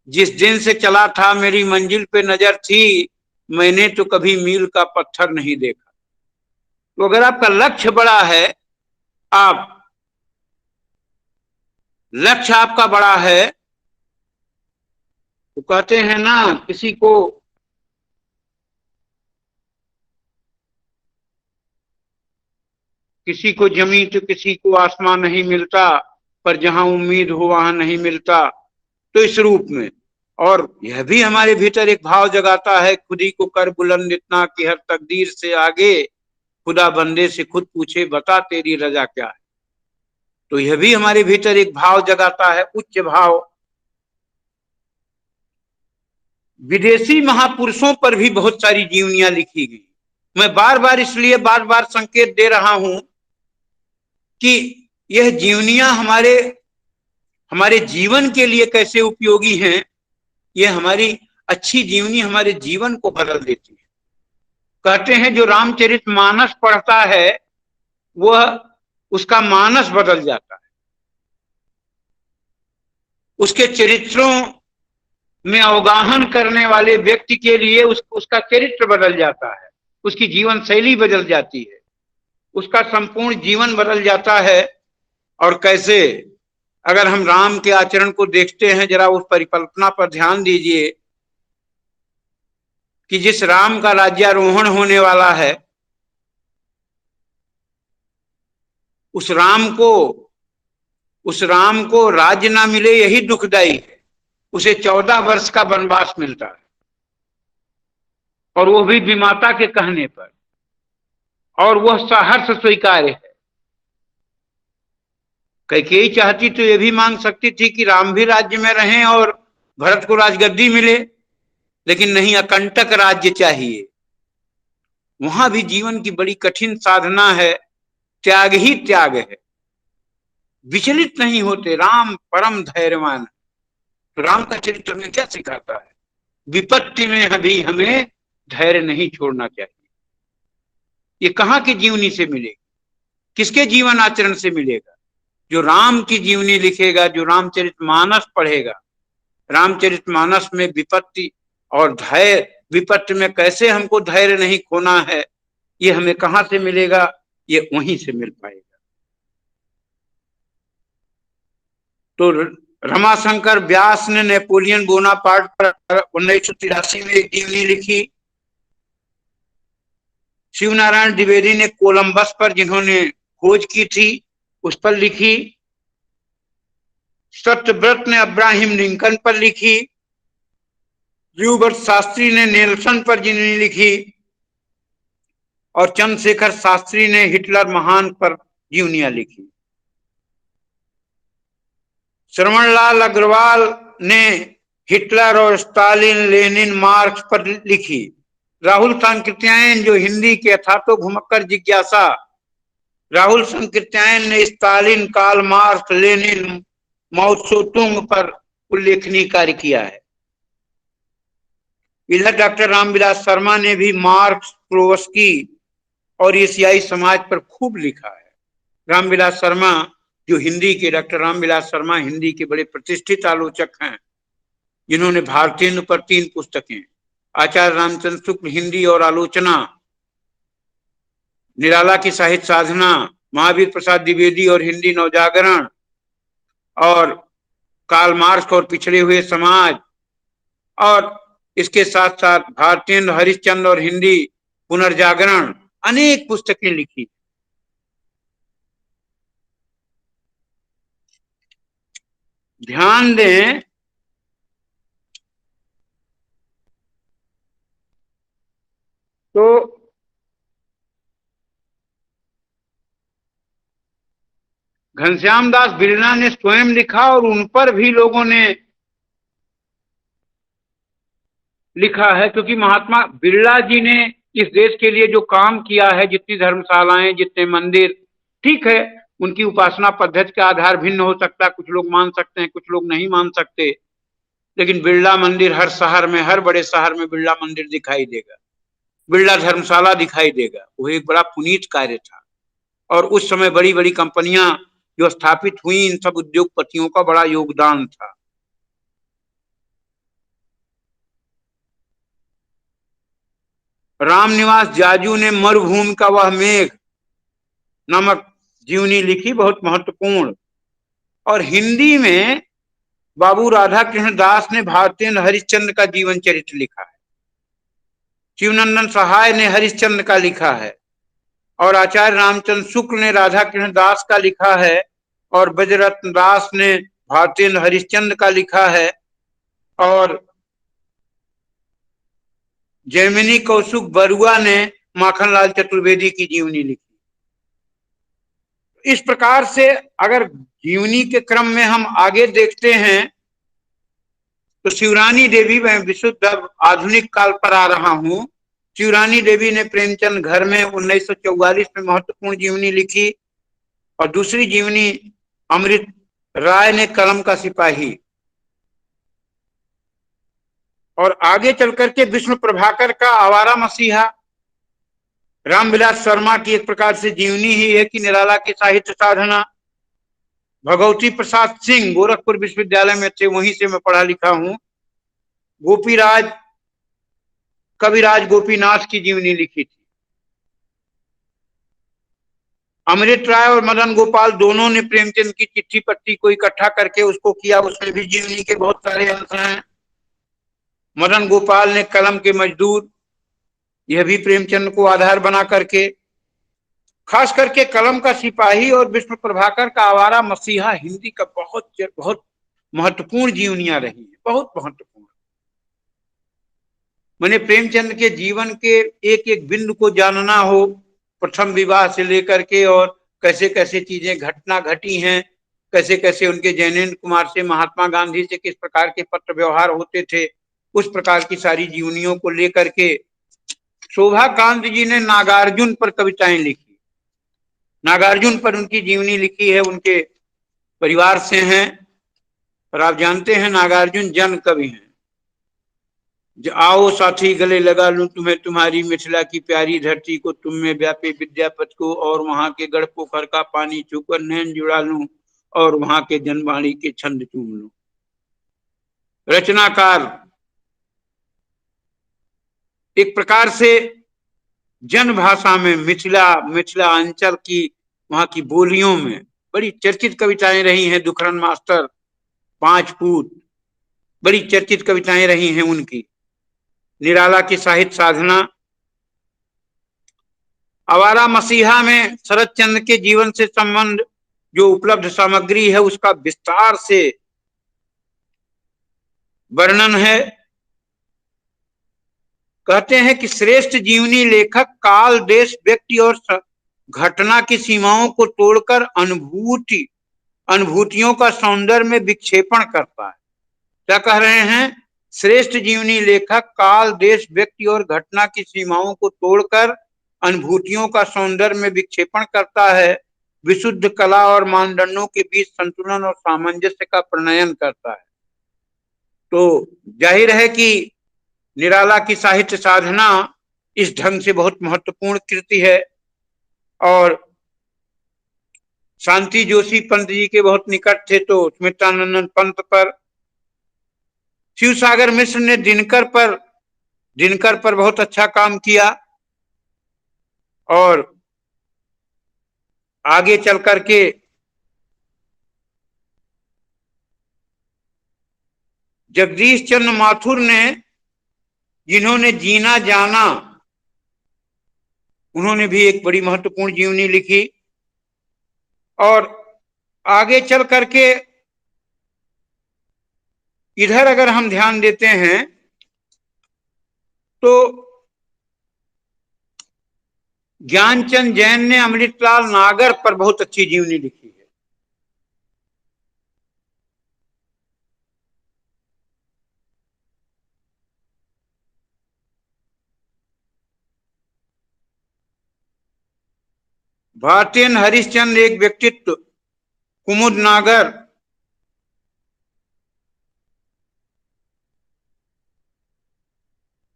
जिस दिन से चला था मेरी मंजिल पे नजर थी, मैंने तो कभी मील का पत्थर नहीं देखा। तो अगर आपका लक्ष्य बड़ा है, लक्ष्य आपका बड़ा है, तो कहते हैं ना, किसी को जमीन तो किसी को आसमान नहीं मिलता, पर जहां उम्मीद हो वहां नहीं मिलता। तो इस रूप में, और यह भी हमारे भीतर एक भाव जगाता है, खुदी को कर बुलंद इतना कि हर तकदीर से आगे, खुदा बंदे से खुद पूछे बता तेरी रजा क्या है। तो यह भी हमारे भीतर एक भाव जगाता है, उच्च भाव। विदेशी महापुरुषों पर भी बहुत सारी जीवनियां लिखी गई। मैं बार बार संकेत दे रहा हूं कि यह जीवनियां हमारे जीवन के लिए कैसे उपयोगी हैं। यह हमारी अच्छी जीवनी हमारे जीवन को बदल देती है। कहते हैं जो रामचरितमानस पढ़ता है वह, उसका मानस बदल जाता है, उसके चरित्रों में अवगाहन करने वाले व्यक्ति के लिए उसका चरित्र बदल जाता है, उसकी जीवन शैली बदल जाती है, उसका संपूर्ण जीवन बदल जाता है। और कैसे, अगर हम राम के आचरण को देखते हैं, जरा उस परिकल्पना पर ध्यान दीजिए कि जिस राम का राज्यारोहण होने वाला है, उस राम को राज्य ना मिले यही दुखदाई है। उसे 14 वर्ष का वनवास मिलता है, और वो भी विमाता के कहने पर, और वह सहर्ष स्वीकार्य है। कैकेयी चाहती तो ये भी मांग सकती थी कि राम भी राज्य में रहें और भरत को राजगद्दी मिले, लेकिन नहीं, अकंटक राज्य चाहिए। वहां भी जीवन की बड़ी कठिन साधना है, त्याग ही त्याग है। विचलित नहीं होते, राम परम धैर्यवान। तो राम का चरित्र में क्या सिखाता है? विपत्ति में भी हमें धैर्य नहीं छोड़ना चाहिए। ये कहां की जीवनी से मिलेगी, किसके जीवन आचरण से मिलेगा? जो राम की जीवनी लिखेगा, जो रामचरितमानस पढ़ेगा। रामचरितमानस में विपत्ति और धैर्य, विपत्ति में कैसे हमको धैर्य नहीं खोना है, ये हमें कहां से मिलेगा? ये वहीं से मिल पाएगा। तो रमाशंकर व्यास ने नेपोलियन बोनापार्ट पर 1983 में एक जीवनी लिखी। शिवनारायण द्विवेदी ने कोलंबस पर, जिन्होंने खोज की थी, उस पर लिखी। सत्यव्रत ने अब्राहिम लिंकन पर लिखी। देवव्रत शास्त्री ने नेल्सन पर जीवनी लिखी। और चंद्रशेखर शास्त्री ने हिटलर महान पर जीवनियां लिखी। श्रवणलाल अग्रवाल ने हिटलर और स्टालिन, लेनिन, मार्क्स पर लिखी। राहुल सांकृत्यायन जो हिंदी के अथातो घुमक्कर जिज्ञासा, राहुल सांकृत्यायन ने स्टालिन, कार्ल मार्क्स, लेनिन, माओ त्से-तुंग पर उल्लेखनीय कार्य किया है। इधर डॉक्टर रामविलास शर्मा ने भी मार्क्स, ट्रोत्स्की और एशियाई समाज पर खूब लिखा है। रामविलास शर्मा जो हिंदी के, डॉक्टर रामविलास शर्मा हिंदी के बड़े प्रतिष्ठित आलोचक हैं, जिन्होंने भारतेंदु पर 3 पुस्तकें, आचार्य रामचंद्र शुक्ल हिंदी और आलोचना, निराला की साहित्य साधना, महावीर प्रसाद द्विवेदी और हिंदी नवजागरण, और कार्ल मार्क्स और पिछड़े हुए समाज, और इसके साथ साथ भारतेंदु, हरिश्चंद्र और हिंदी पुनर्जागरण, अनेक पुस्तकें लिखी। ध्यान दें तो घनश्याम दास बिरला ने स्वयं लिखा और उन पर भी लोगों ने लिखा है, क्योंकि महात्मा बिरला जी ने इस देश के लिए जो काम किया है, जितनी धर्मशालाएं, जितने मंदिर, ठीक है उनकी उपासना पद्धति का आधार भिन्न हो सकता है, कुछ लोग मान सकते हैं, कुछ लोग नहीं मान सकते, लेकिन बिरला मंदिर हर शहर में, हर बड़े शहर में बिरला मंदिर दिखाई देगा, बिरला धर्मशाला दिखाई देगा। वो एक बड़ा पुनीत कार्य था। और उस समय बड़ी बड़ी कंपनियां जो स्थापित हुई, इन सब उद्योगपतियों का बड़ा योगदान था। रामनिवास जाजू ने मरुभूमि का वह मेघ नामक जीवनी लिखी, बहुत महत्वपूर्ण। और हिंदी में बाबू राधा कृष्ण दास ने भारतेंदु हरिश्चंद्र का जीवन चरित्र लिखा है। शिवनंदन सहाय ने हरिश्चंद्र का लिखा है, और आचार्य रामचंद्र शुक्ल ने राधा कृष्ण दास का लिखा है, और ब्रजरत्न दास ने भारतेंदु हरिश्चंद्र का लिखा है, और जैमिनी कौशुक बरुआ ने माखनलाल चतुर्वेदी की जीवनी लिखी। इस प्रकार से अगर जीवनी के क्रम में हम आगे देखते हैं तो शिवरानी देवी, मैं विशुद्ध आधुनिक काल पर आ रहा हूं, शिवरानी देवी ने प्रेमचंद घर में 1944 में महत्वपूर्ण जीवनी लिखी, और दूसरी जीवनी अमृत राय ने कलम का सिपाही, और आगे चल करके विष्णु प्रभाकर का आवारा मसीहा, रामविलास शर्मा की एक प्रकार से जीवनी ही है कि निराला की साहित्य साधना, भगवती प्रसाद सिंह गोरखपुर विश्वविद्यालय में थे, वहीं से मैं पढ़ा लिखा हूं, गोपीराज, कविराज गोपीनाथ की जीवनी लिखी थी। अमृत राय और मदन गोपाल दोनों ने प्रेमचंद की चिट्ठी पट्टी को इकट्ठा करके उसको किया, उसमें भी जीवनी के बहुत सारे अंश हैं। मदन गोपाल ने कलम के मजदूर, यह भी प्रेमचंद को आधार बना करके, खास करके कलम का सिपाही और विष्णु प्रभाकर का आवारा मसीहा हिंदी का बहुत बहुत महत्वपूर्ण जीवनियां रही है, बहुत महत्वपूर्ण। मैंने प्रेमचंद के जीवन के एक एक बिंदु को जानना हो, प्रथम विवाह से लेकर के, और कैसे कैसे चीजें घटना घटी हैं, कैसे कैसे उनके जैनेन्द्र कुमार से, महात्मा गांधी से किस प्रकार के पत्र व्यवहार होते थे, उस प्रकार की सारी जीवनियों को लेकर के शोभा कांत जी ने नागार्जुन पर कविताएं लिखी, नागार्जुन पर उनकी जीवनी लिखी है, उनके परिवार से हैं, और आप जानते हैं नागार्जुन जन कवि हैं। आओ साथी गले लगा लूं तुम्हें, तुम्हारी मिथिला की प्यारी धरती को, तुम में व्यापे विद्यापति को, और वहां के गढ़ पोखर का पानी छूकर नैन जुड़ा लूं, और वहां के जनवाणी के छंद चूम लूं। रचनाकार एक प्रकार से जन भाषा में मिथिला अंचल की, वहां की बोलियों में बड़ी चर्चित कविताएं रही हैं। दुखरन मास्टर, 5 पूत, बड़ी चर्चित कविताएं रही हैं उनकी। निराला की साहित्य साधना, आवारा मसीहा में शरद चंद्र के जीवन से संबंध जो उपलब्ध सामग्री है उसका विस्तार से वर्णन है। कहते हैं कि श्रेष्ठ जीवनी लेखक काल, देश, व्यक्ति और घटना की सीमाओं को तोड़कर अनुभूतियों का सौंदर्य में विक्षेपण करता है। क्या कह रहे हैं? श्रेष्ठ जीवनी लेखक काल, देश, व्यक्ति और घटना की सीमाओं को तोड़कर अनुभूतियों का सौंदर्य में विक्षेपण करता है, विशुद्ध कला और मानदंडों के बीच संतुलन और सामंजस्य का प्रणयन करता है। तो जाहिर है कि निराला की साहित्य साधना इस ढंग से बहुत महत्वपूर्ण कृति है और शांति जोशी पंत जी के बहुत निकट थे, तो स्मितानंदन पंत पर, शिव सागर मिश्र ने दिनकर पर बहुत अच्छा काम किया और आगे चल करके जगदीश चंद्र माथुर ने, जिन्होंने जीना जाना, उन्होंने भी एक बड़ी महत्वपूर्ण जीवनी लिखी। और आगे चल करके इधर अगर हम ध्यान देते हैं तो ज्ञानचंद जैन ने अमृतलाल नागर पर बहुत अच्छी जीवनी लिखी है। भारतेन हरिश्चंद्र एक व्यक्तित्व, कुमुद नागर,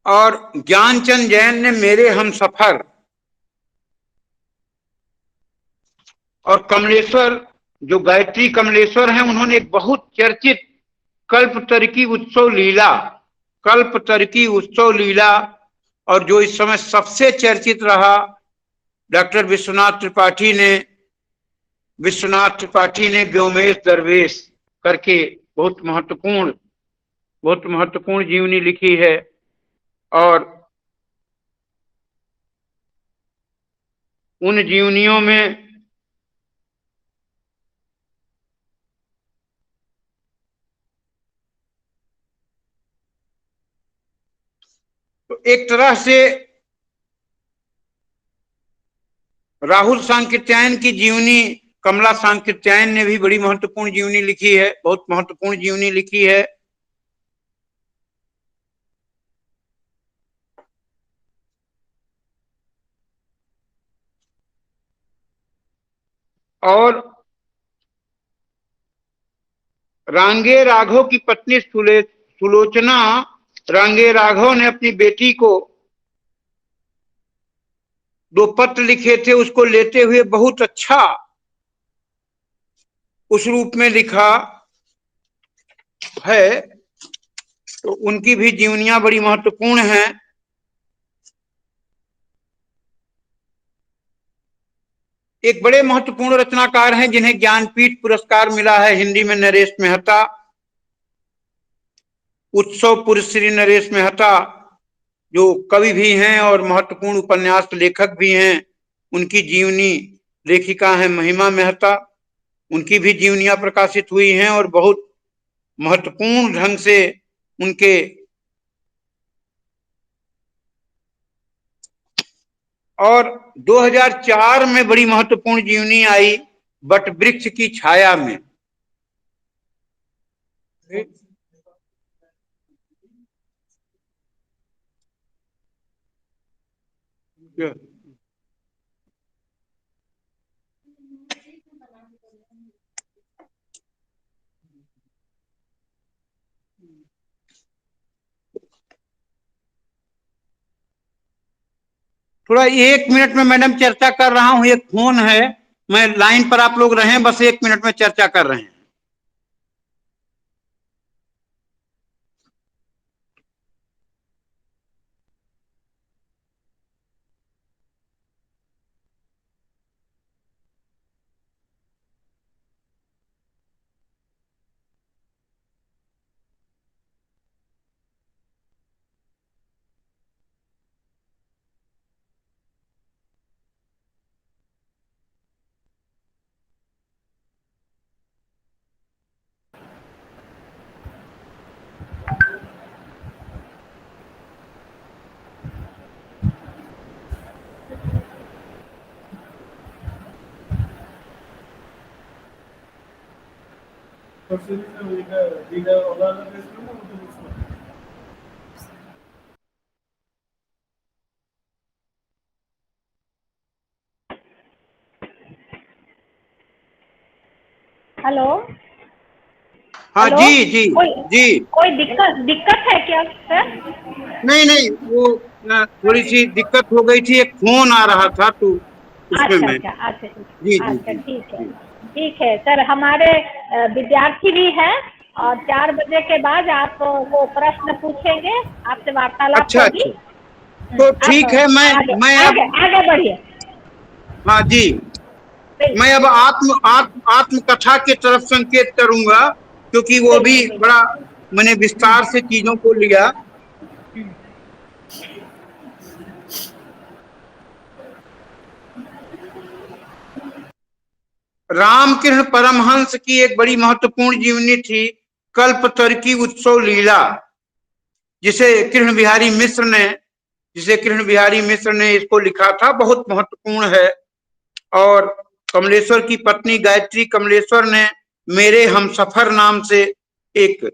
और ज्ञानचंद जैन ने मेरे हमसफर, और कमलेश्वर जो गायत्री कमलेश्वर हैं, उन्होंने एक बहुत चर्चित कल्पतरकी उत्सव लीला, और जो इस समय सबसे चर्चित रहा, डॉक्टर विश्वनाथ त्रिपाठी ने व्योमेश दरवेश करके बहुत महत्वपूर्ण जीवनी लिखी है। और उन जीवनियों में तो एक तरह से राहुल सांकृत्यायन की जीवनी, कमला सांकृत्यायन ने भी बड़ी महत्वपूर्ण जीवनी लिखी है, बहुत महत्वपूर्ण जीवनी लिखी है। और रांगे राघव की पत्नी सुलोचना रांगे राघव ने अपनी बेटी को 2 पत्र लिखे थे, उसको लेते हुए बहुत अच्छा उस रूप में लिखा है। तो उनकी भी जीवनियां बड़ी महत्वपूर्ण हैं। एक बड़े महत्वपूर्ण रचनाकार हैं जिन्हें ज्ञानपीठ पुरस्कार मिला है हिंदी में, नरेश मेहता, उत्सव पुरुष श्री नरेश मेहता, जो कवि भी हैं और महत्वपूर्ण उपन्यास लेखक भी हैं। उनकी जीवनी लेखिका है महिमा मेहता, उनकी भी जीवनियां प्रकाशित हुई हैं और बहुत महत्वपूर्ण ढंग से उनके। और 2004 में बड़ी महत्वपूर्ण जीवनी आई बट वृक्ष की छाया में। थोड़ा 1 मिनट में मैडम चर्चा कर रहा हूं, एक फोन है, मैं लाइन पर, आप लोग रहें, बस 1 मिनट में चर्चा कर रहे हैं। हेलो हाँ हेलो, जी जी कोई जी। कोई दिक्कत दिक्कत है क्या सर? नहीं नहीं, वो थोड़ी सी दिक्कत हो गई थी, एक फोन आ रहा था तो उसमें अच्छा मैं। अच्छा अच्छा जी जी अच्छा, जी ठीक है। जी। ठीक है सर, हमारे विद्यार्थी भी हैं और 4 बजे के बाद आप वो प्रश्न पूछेंगे, आपसे वार्तालाप अच्छा होगी। अच्छा, तो आप ठीक है। आगे मैं अब, आगे आगे बढ़िए। हाँ जी, मैं अब आत्म कथा की तरफ संकेत करूंगा, क्योंकि वो भी बिल्कुल बिल्कुल। बड़ा मैंने विस्तार से चीजों को लिया। रामकृष्ण परमहंस की एक बड़ी महत्वपूर्ण जीवनी थी, कल्पतरू उत्सव लीला, जिसे कृष्ण बिहारी मिश्र ने जिसे कृष्ण बिहारी मिश्र ने इसको लिखा था, बहुत महत्वपूर्ण है। और कमलेश्वर की पत्नी गायत्री कमलेश्वर ने मेरे हमसफर नाम से एक,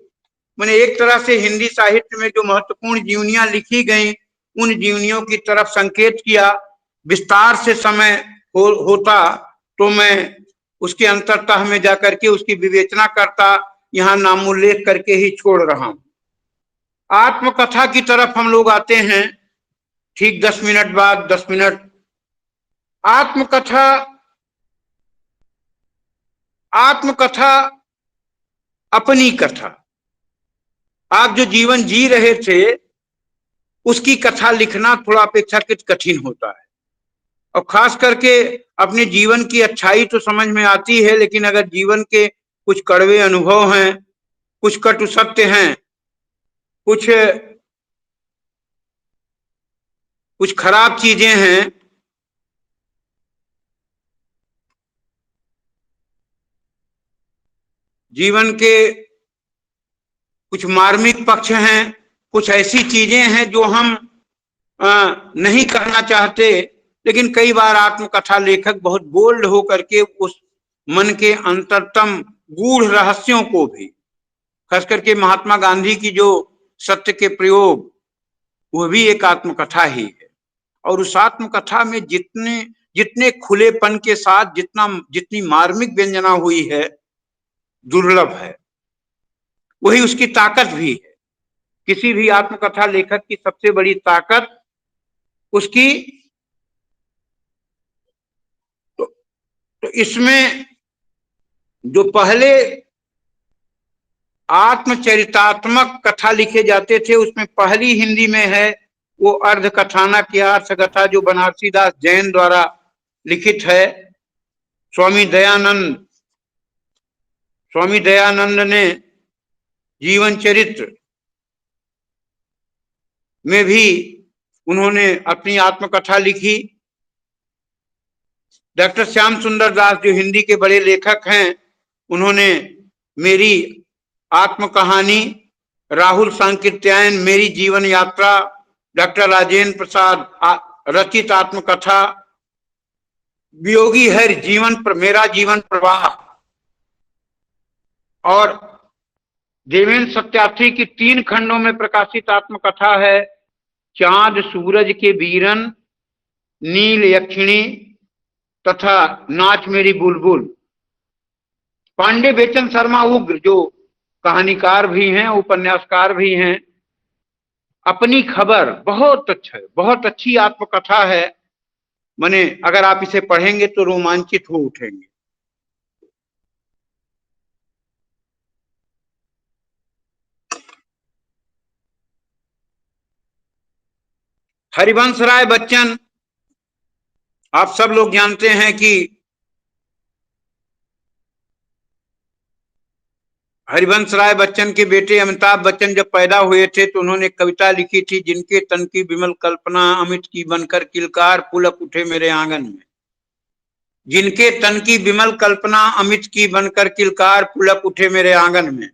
मैंने एक तरह से हिंदी साहित्य में जो महत्वपूर्ण जीवनियां लिखी गई, उन जीवनियों की तरफ संकेत किया। विस्तार से समय होता तो मैं उसके अंतरतः में जाकर के उसकी विवेचना करता, यहाँ नामोल्लेख करके ही छोड़ रहा हूं। आत्मकथा की तरफ हम लोग आते हैं, ठीक 10 मिनट बाद, 10 मिनट। आत्मकथा, आत्मकथा अपनी कथा, आप जो जीवन जी रहे थे उसकी कथा लिखना थोड़ा अपेक्षाकृत कठिन होता है। और खास करके अपने जीवन की अच्छाई तो समझ में आती है, लेकिन अगर जीवन के कुछ कड़वे अनुभव हैं, कुछ कटु सत्य हैं, कुछ कुछ खराब चीजें हैं, जीवन के कुछ मार्मिक पक्ष हैं, कुछ ऐसी चीजें हैं जो हम नहीं करना चाहते, लेकिन कई बार आत्मकथा लेखक बहुत बोल्ड होकर के उस मन के अंतरतम गूढ़ रहस्यों को भी, खास करके महात्मा गांधी की जो सत्य के प्रयोग, वह भी एक आत्मकथा ही है। और उस आत्मकथा में जितने जितने खुलेपन के साथ जितनी मार्मिक व्यंजना हुई है, दुर्लभ है। वही उसकी ताकत भी है। किसी भी आत्मकथा लेखक की सबसे बड़ी ताकत उसकी, तो इसमें जो पहले आत्मचरितात्मक कथा लिखे जाते थे, उसमें पहली हिंदी में है वो अर्ध कथानक या अर्थ कथा, जो बनारसी दास जैन द्वारा लिखित है। स्वामी दयानंद स्वामी दयानंद ने जीवन चरित्र में भी उन्होंने अपनी आत्मकथा लिखी। डॉक्टर श्याम सुंदर दास जो हिंदी के बड़े लेखक हैं, उन्होंने मेरी आत्मकहानी, राहुल सांकृत्यायन मेरी जीवन यात्रा, डॉक्टर राजेंद्र प्रसाद रचित आत्मकथा वियोगी है जीवन पर मेरा जीवन प्रवाह, और देवेंद्र सत्यार्थी की 3 खंडों में प्रकाशित आत्मकथा है चांद सूरज के बीरन, नील यक्षिणी तथा नाच मेरी बुलबुल। पांडे बेचन शर्मा उग्र, जो कहानीकार भी हैं, उपन्यासकार भी हैं, अपनी खबर बहुत अच्छा है, बहुत अच्छी आत्मकथा है। माने अगर आप इसे पढ़ेंगे तो रोमांचित हो उठेंगे। हरिवंश राय बच्चन, आप सब लोग जानते हैं कि हरिवंश राय बच्चन के बेटे अमिताभ बच्चन जब पैदा हुए थे तो उन्होंने एक कविता लिखी थी, जिनके तन की विमल कल्पना अमित की बनकर किलकार पुलक उठे मेरे आंगन में। जिनके तन की विमल कल्पना अमित की बनकर किलकार पुलक उठे मेरे आंगन में।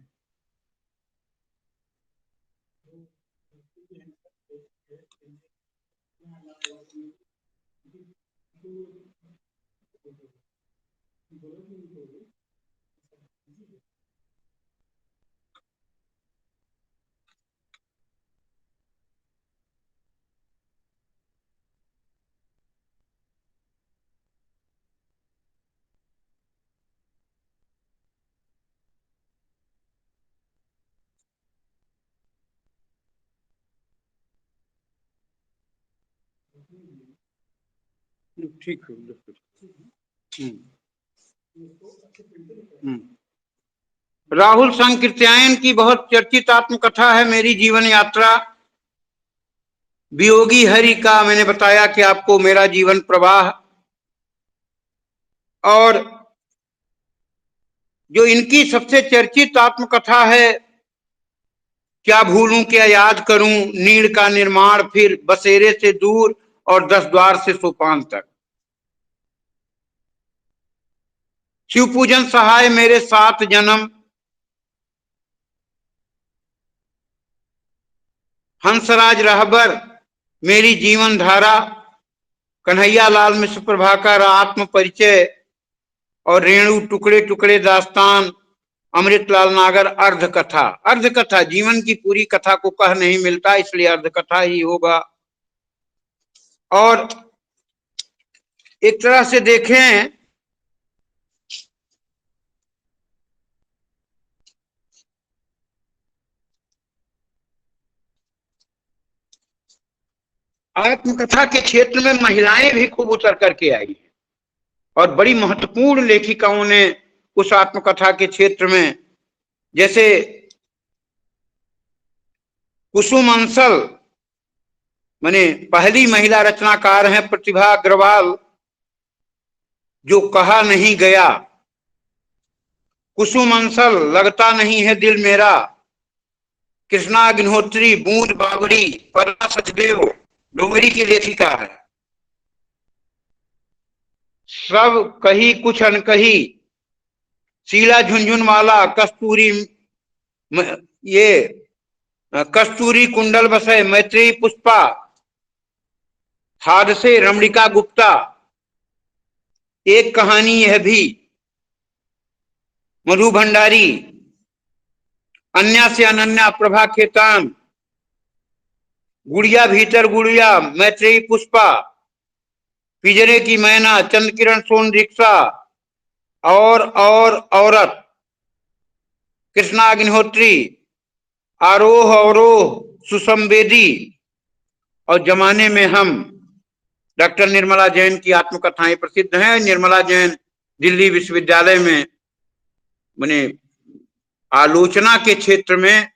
ठीक है। राहुल संकीर्त्यायन की बहुत चर्चित आत्मकथा है मेरी जीवन यात्रा। वियोगी हरि का मैंने बताया कि आपको मेरा जीवन प्रवाह, और जो इनकी सबसे चर्चित आत्मकथा है, क्या भूलूं क्या याद करूं, नीड़ का निर्माण, फिर बसेरे से दूर और 10 द्वार से सोपान तक। शिव पूजन सहाय मेरे 7 जन्म, हंसराज रहबर मेरी जीवन धारा, कन्हैया लाल मिश्र प्रभाकर आत्म परिचय, और रेणु टुकड़े टुकड़े दास्तान, अमृतलाल नागर अर्ध कथा। अर्ध कथा, जीवन की पूरी कथा को कह नहीं मिलता, इसलिए अर्ध कथा ही होगा। और एक तरह से देखें आत्मकथा के क्षेत्र में महिलाएं भी खूब उतर करके आई और बड़ी महत्वपूर्ण लेखिकाओं ने उस आत्मकथा के क्षेत्र में, जैसे कुसुम अंसल माने पहली महिला रचनाकार हैं प्रतिभा अग्रवाल, जो कहा नहीं गया, कुसुम अंसल लगता नहीं है दिल मेरा, कृष्णा अग्निहोत्री बूंद बावड़ी, पन्ना सचदेव डोंगरी की लेखिका है, सब कही कुछ अनकही, शीला झुंझुनवाला, कस्तूरी, ये कस्तूरी कुंडल बसे, मैत्रेयी पुष्पा, हादसे रमणिका गुप्ता, एक कहानी यह भी मधु भंडारी, अन्या से अनन्या प्रभा खेतान, गुड़िया भीतर गुड़िया मैत्रेयी पुष्पा, पिंजरे की मैना चंद्रकिरण सोन रिक्शा, और औरत कृष्णा अग्निहोत्री, आरोह अवरोह सुसंवेदी, और जमाने में हम डॉक्टर निर्मला जैन की आत्मकथाएं प्रसिद्ध हैं। निर्मला जैन दिल्ली विश्वविद्यालय में माने आलोचना के क्षेत्र में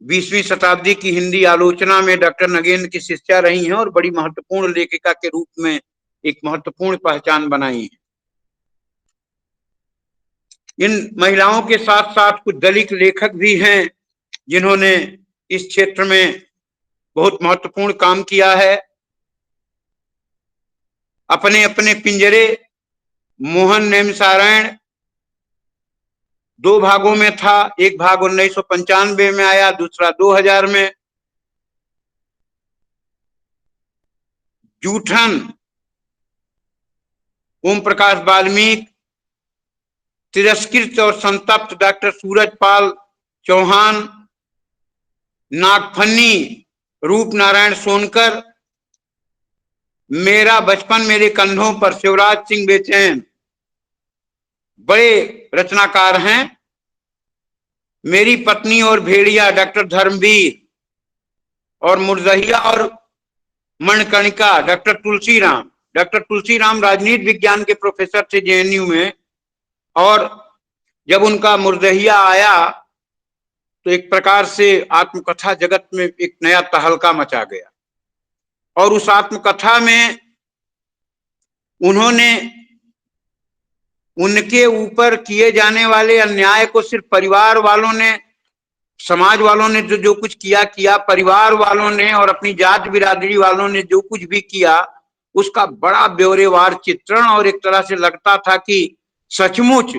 20वीं शताब्दी की हिंदी आलोचना में डॉक्टर नगेंद्र की शिष्या रही हैं और बड़ी महत्वपूर्ण लेखिका के रूप में एक महत्वपूर्ण पहचान बनाई है। इन महिलाओं के साथ साथ कुछ दलित लेखक भी हैं जिन्होंने इस क्षेत्र में बहुत महत्वपूर्ण काम किया है। अपने अपने पिंजरे मोहन नैमिषारण्य 2 भागों में था, एक भाग 1995 में आया, दूसरा 2000 में। जूठन ओम प्रकाश वाल्मीकि, तिरस्कृत और संतप्त डॉक्टर सूरजपाल चौहान, नागफन्नी रूप नारायण सोनकर, मेरा बचपन मेरे कंधों पर शिवराज सिंह बेचैन, बड़े रचनाकार हैं। मेरी पत्नी और भेड़िया डॉक्टर धर्मवीर, और मुरदहिया और मणिकर्णिका डॉक्टर तुलसीराम। डॉक्टर तुलसीराम राजनीति विज्ञान के प्रोफेसर थे जेएनयू में, और जब उनका मुरदहिया आया तो एक प्रकार से आत्मकथा जगत में एक नया तहलका मचा गया। और उस आत्मकथा में उन्होंने उनके ऊपर किए जाने वाले अन्याय को सिर्फ परिवार वालों ने, समाज वालों ने जो कुछ किया, परिवार वालों ने और अपनी जात बिरादरी वालों ने जो कुछ भी किया, उसका बड़ा ब्यौरेवार चित्रण, और एक तरह से लगता था कि सचमुच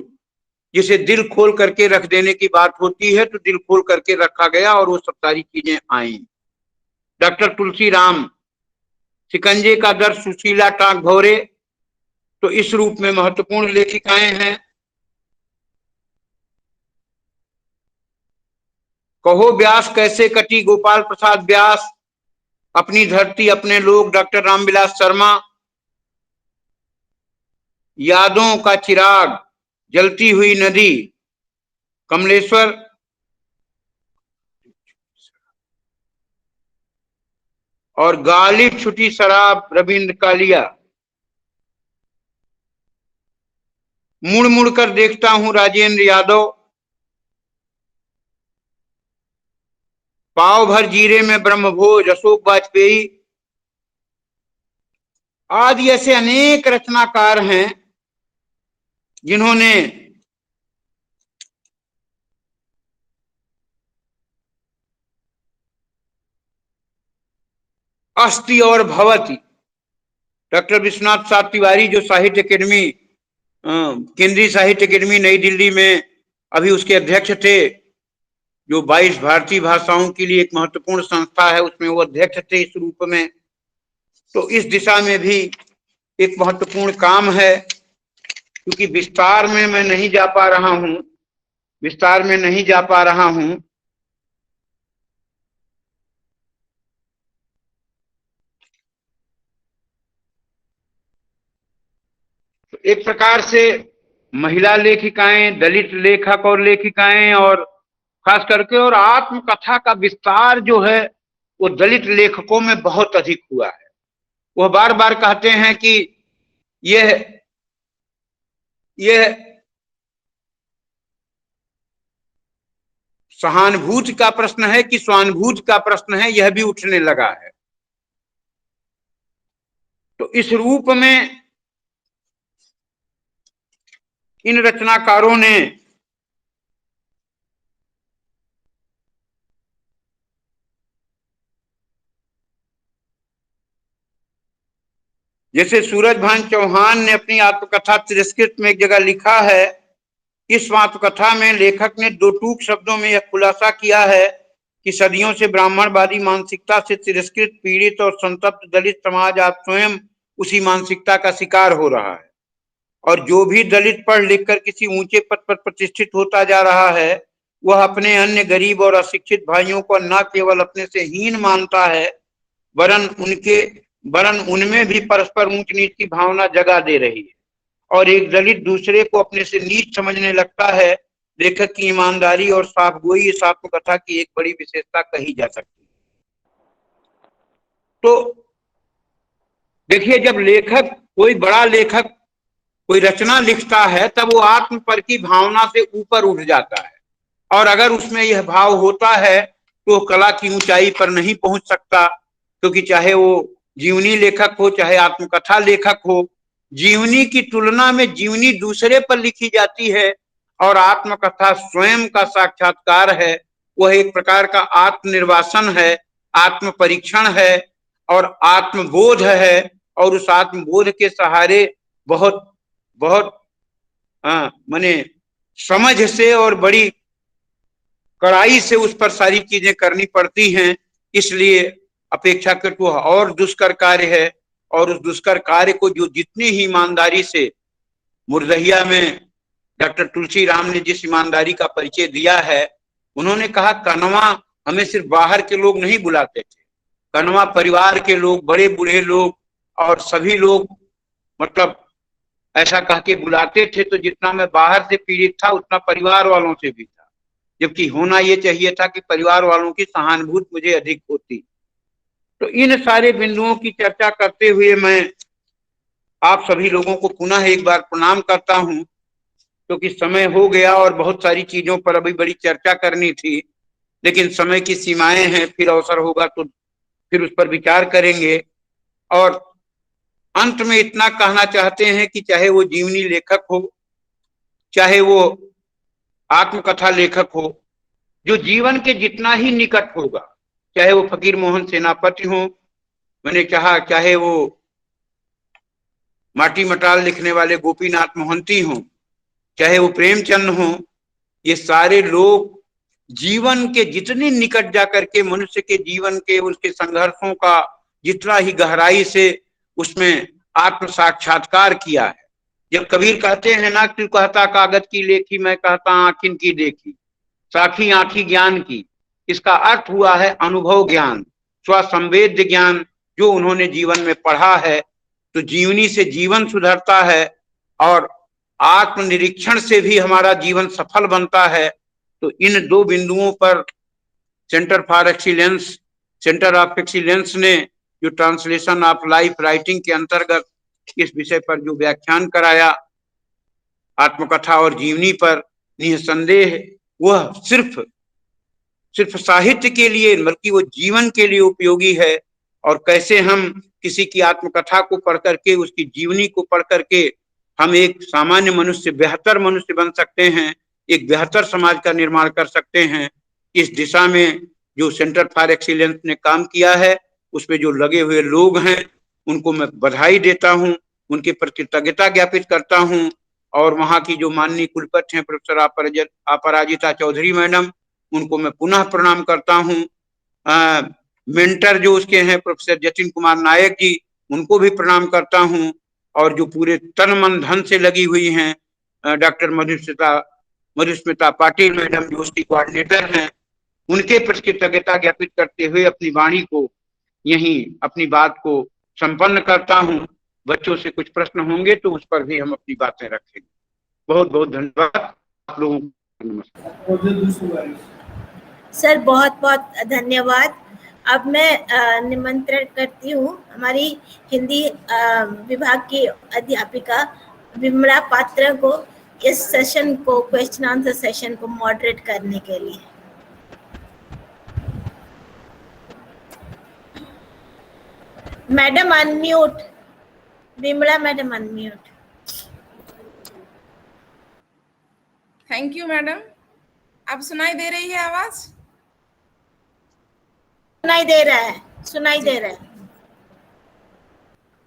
जिसे दिल खोल करके रख देने की बात होती है तो दिल खोल करके रखा गया और वो सब सारी चीजें आई। डॉक्टर तुलसीराम, शिकंजे का दर्द, सुशीला टांक भौरे, तो इस रूप में महत्वपूर्ण लेखिकाएं हैं। कहो व्यास कैसे कटी गोपाल प्रसाद व्यास, अपनी धरती अपने लोग डॉक्टर रामविलास शर्मा, यादों का चिराग, जलती हुई नदी कमलेश्वर, और गाली छुटी शराब रविंद्र का लिया। मुड़ मुड़ कर देखता हूं राजेंद्र यादव, पाव भर जीरे में ब्रह्मभोज अशोक वाजपेयी आदि ऐसे अनेक रचनाकार हैं जिन्होंने अस्ति और भवति, डॉक्टर विश्वनाथ सात तिवारी जो साहित्य अकेडमी केंद्रीय साहित्य अकेडमी नई दिल्ली में अभी उसके अध्यक्ष थे, जो 22 भारतीय भाषाओं के लिए एक महत्वपूर्ण संस्था है, उसमें वो अध्यक्ष थे इस रूप में। तो इस दिशा में भी एक महत्वपूर्ण काम है, क्योंकि विस्तार में मैं नहीं जा पा रहा हूं, तो एक प्रकार से महिला लेखिकाएं, दलित लेखक और लेखिकाएं, और खास करके और आत्मकथा का विस्तार जो है वो दलित लेखकों में बहुत अधिक हुआ है। वह बार बार कहते हैं कि यह सहानुभूति का प्रश्न है कि स्वानुभूति का प्रश्न है, यह भी उठने लगा है। तो इस रूप में इन रचनाकारों ने जैसे सूरजभान चौहान ने अपनी आत्मकथा तिरस्कृत में एक जगह लिखा है, इस आत्मकथा में लेखक ने दो टूक शब्दों में यह खुलासा किया है कि सदियों से ब्राह्मणवादी मानसिकता से तिरस्कृत, पीड़ित और संतप्त दलित समाज आज स्वयं उसी मानसिकता का शिकार हो रहा है, और जो भी दलित पढ़ लिख कर किसी ऊंचे पद पर प्रतिष्ठित होता जा रहा है, वह अपने अन्य गरीब और अशिक्षित भाइयों को न केवल अपने से हीन मानता है, वरन उनमें भी परस्पर ऊंच नीच की भावना जगा दे रही है, और एक दलित दूसरे को अपने से नीच समझने लगता है। लेखक की ईमानदारी और साफगोई इस आत्मकथा की एक बड़ी विशेषता कही जा सकती है। तो देखिए, जब लेखक, कोई बड़ा लेखक कोई रचना लिखता है, तब वो आत्म पर की भावना से ऊपर उठ जाता है, और अगर उसमें यह भाव होता है तो कला की ऊंचाई पर नहीं पहुंच सकता, क्योंकि चाहे वो जीवनी लेखक हो चाहे आत्मकथा लेखक हो, जीवनी की तुलना में जीवनी दूसरे पर लिखी जाती है, और आत्मकथा स्वयं का साक्षात्कार है। वह एक प्रकार का आत्मनिर्वासन है, आत्म परीक्षण है और आत्मबोध है, और उस आत्मबोध के सहारे बहुत बहुत माने समझ से और बड़ी कड़ाई से उस पर सारी चीजें करनी पड़ती हैं। इसलिए अपेक्षाकृत वह और दुष्कर कार्य है, और उस दुष्कर कार्य को जो जितनी ही ईमानदारी से मुर्दहिया में डॉक्टर तुलसी राम ने जिस ईमानदारी का परिचय दिया है, उन्होंने कहा कनवा हमें सिर्फ बाहर के लोग नहीं बुलाते थे, कनवा परिवार के लोग, बड़े बूढ़े लोग और सभी लोग मतलब ऐसा कह के बुलाते थे। तो जितना मैं बाहर से पीड़ित था उतना परिवार वालों से भी था, जबकि होना यह चाहिए था कि परिवार वालों की सहानुभूति मुझे अधिक होती। तो इन सारे बिंदुओं की चर्चा करते हुए मैं आप सभी लोगों को पुनः एक बार प्रणाम करता हूं, क्योंकि समय हो गया और बहुत सारी चीजों पर अभी बड़ी चर्चा करनी थी, लेकिन समय की सीमाएं हैं, फिर अवसर होगा तो फिर उस पर विचार करेंगे। और अंत में इतना कहना चाहते हैं कि चाहे वो जीवनी लेखक हो चाहे वो आत्मकथा लेखक हो, जो जीवन के जितना ही निकट होगा, चाहे वो फकीर मोहन सेनापति हो, मैंने कहा चाहे वो माटी मटाल लिखने वाले गोपीनाथ मोहंती हो, चाहे वो प्रेमचंद हो, ये सारे लोग जीवन के जितने निकट जाकर के मनुष्य के जीवन के उसके संघर्षों का जितना ही गहराई से उसमें आत्म साक्षात्कार किया है। जब कबीर कहते हैं ना, तू कहता कागज की लेखी, मैं कहता आंखिन की देखी, साखी आंखी ज्ञान की, इसका अर्थ हुआ है अनुभव ज्ञान, स्वसंवेद्य ज्ञान जो उन्होंने जीवन में पढ़ा है। तो जीवनी से जीवन सुधरता है और आत्मनिरीक्षण से भी हमारा जीवन सफल बनता है। तो इन दो बिंदुओं पर सेंटर ऑफ एक्सीलेंस ने जो ट्रांसलेशन ऑफ लाइफ राइटिंग के अंतर्गत इस विषय पर जो व्याख्यान कराया आत्मकथा और जीवनी पर, निसंदेह वह सिर्फ साहित्य के लिए बल्कि वो जीवन के लिए उपयोगी है। और कैसे हम किसी की आत्मकथा को पढ़ करके, उसकी जीवनी को पढ़ करके हम एक सामान्य मनुष्य, बेहतर मनुष्य बन सकते हैं, एक बेहतर समाज का निर्माण कर सकते हैं। इस दिशा में जो सेंटर फॉर एक्सीलेंस ने काम किया है, उसमें जो लगे हुए लोग हैं उनको मैं बधाई देता हूं, उनके प्रति कृतज्ञता ज्ञापित करता हूं। और वहां की जो माननीय कुलपति हैं प्रोफेसर अपराजिता चौधरी मैडम, उनको मैं पुनः प्रणाम करता हूं। मेंटर जो उसके हैं प्रोफेसर जतिन कुमार नायक जी, उनको भी प्रणाम करता हूं। और जो पूरे तन मन धन से लगी हुई हैं डॉक्टर मधुस्मिता पाटिल मैडम, जो उसकी कोऑर्डिनेटर हैं, उनके प्रति कृतज्ञता ज्ञापित करते हुए अपनी वाणी को यहीं, अपनी बात को संपन्न करता हूं। बच्चों से कुछ प्रश्न होंगे तो उस पर भी हम अपनी बातें रखेंगे। बहुत बहुत धन्यवाद आप लोगों को। नमस्कार सर, बहुत बहुत धन्यवाद। अब मैं निमंत्रण करती हूँ हमारी हिंदी विभाग की अध्यापिका विमला पात्रा को इस सेशन को, क्वेश्चन आंसर सेशन को मॉडरेट करने के लिए। Madam unmute, Vimla madam unmute. Thank you madam. अब सुनाई दे रही है आवाज? सुनाई दे रहा है, सुनाई दे रहा है।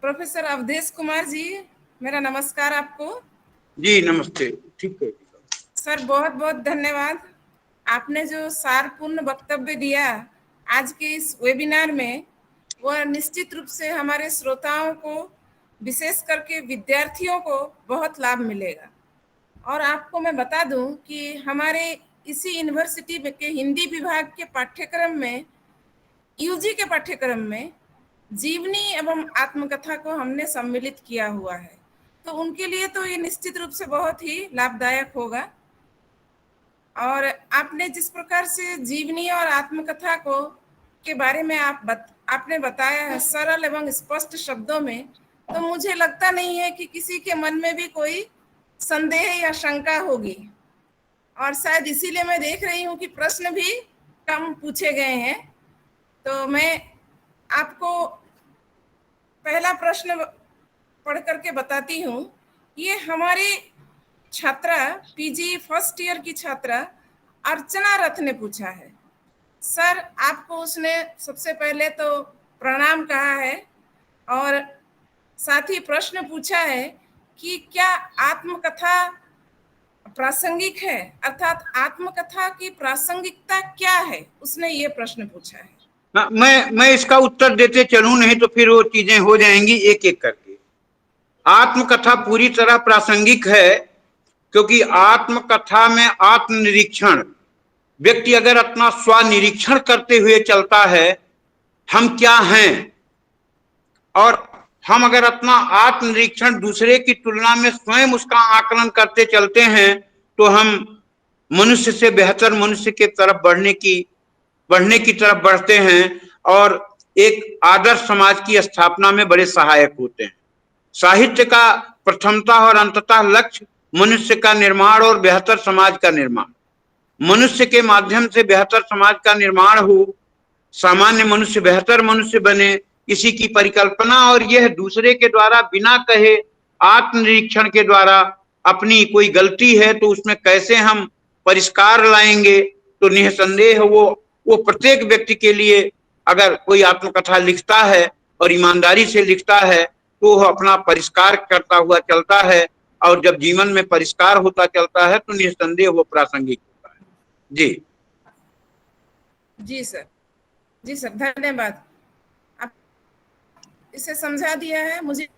प्रोफेसर अवधेश कुमार जी, मेरा नमस्कार आपको। जी नमस्ते। ठीक है सर, बहुत बहुत धन्यवाद। आपने जो सारपूर्ण वक्तव्य दिया आज के इस वेबिनार में, वह निश्चित रूप से हमारे श्रोताओं को, विशेष करके विद्यार्थियों को बहुत लाभ मिलेगा। और आपको मैं बता दूं कि हमारे इसी यूनिवर्सिटी के हिंदी विभाग के पाठ्यक्रम में, यूजी के पाठ्यक्रम में जीवनी एवं आत्मकथा को हमने सम्मिलित किया हुआ है। तो उनके लिए तो ये निश्चित रूप से बहुत ही लाभदायक होगा। और आपने जिस प्रकार से जीवनी और आत्मकथा को के बारे में आपने बताया है सरल एवं स्पष्ट शब्दों में, तो मुझे लगता नहीं है कि किसी के मन में भी कोई संदेह या शंका होगी। और शायद इसीलिए मैं देख रही हूँ कि प्रश्न भी कम पूछे गए हैं। तो मैं आपको पहला प्रश्न पढ़ करके बताती हूँ। ये हमारी छात्रा, पीजी फर्स्ट ईयर की छात्रा अर्चना रथ ने पूछा है। सर, आपको उसने सबसे पहले तो प्रणाम कहा है और साथ ही प्रश्न पूछा है कि क्या आत्मकथा प्रासंगिक है, अर्थात आत्मकथा की प्रासंगिकता क्या है, उसने ये प्रश्न पूछा है। मैं इसका उत्तर देते चलूं, नहीं तो फिर वो चीजें हो जाएंगी एक एक करके। आत्मकथा पूरी तरह प्रासंगिक है, क्योंकि आत्मकथा में आत्मनिरीक्षण, व्यक्ति अगर अपना स्वनिरीक्षण करते हुए चलता है, हम क्या हैं, और हम अगर अपना आत्मनिरीक्षण दूसरे की तुलना में स्वयं उसका आकलन करते चलते हैं, तो हम मनुष्य से बेहतर मनुष्य के तरफ बढ़ने की तरफ बढ़ते हैं और एक आदर्श समाज की स्थापना में बड़े सहायक होते हैं। साहित्य का प्रथमतः और अंततः लक्ष्य मनुष्य का निर्माण और बेहतर समाज का निर्माण, मनुष्य के माध्यम से बेहतर समाज का निर्माण हो, सामान्य मनुष्य बेहतर मनुष्य बने, इसी की परिकल्पना। और यह दूसरे के द्वारा बिना कहे आत्मनिरीक्षण के द्वारा अपनी कोई गलती है तो उसमें कैसे हम परिष्कार लाएंगे, तो निसंदेह वो प्रत्येक व्यक्ति के लिए अगर कोई आत्मकथा लिखता है और ईमानदारी से लिखता है तो वह अपना परिष्कार करता हुआ चलता है, और जब जीवन में परिष्कार होता चलता है तो निसंदेह वो प्रासंगिक होता है। जी सर, धन्यवाद। आप इसे समझा दिया है मुझे।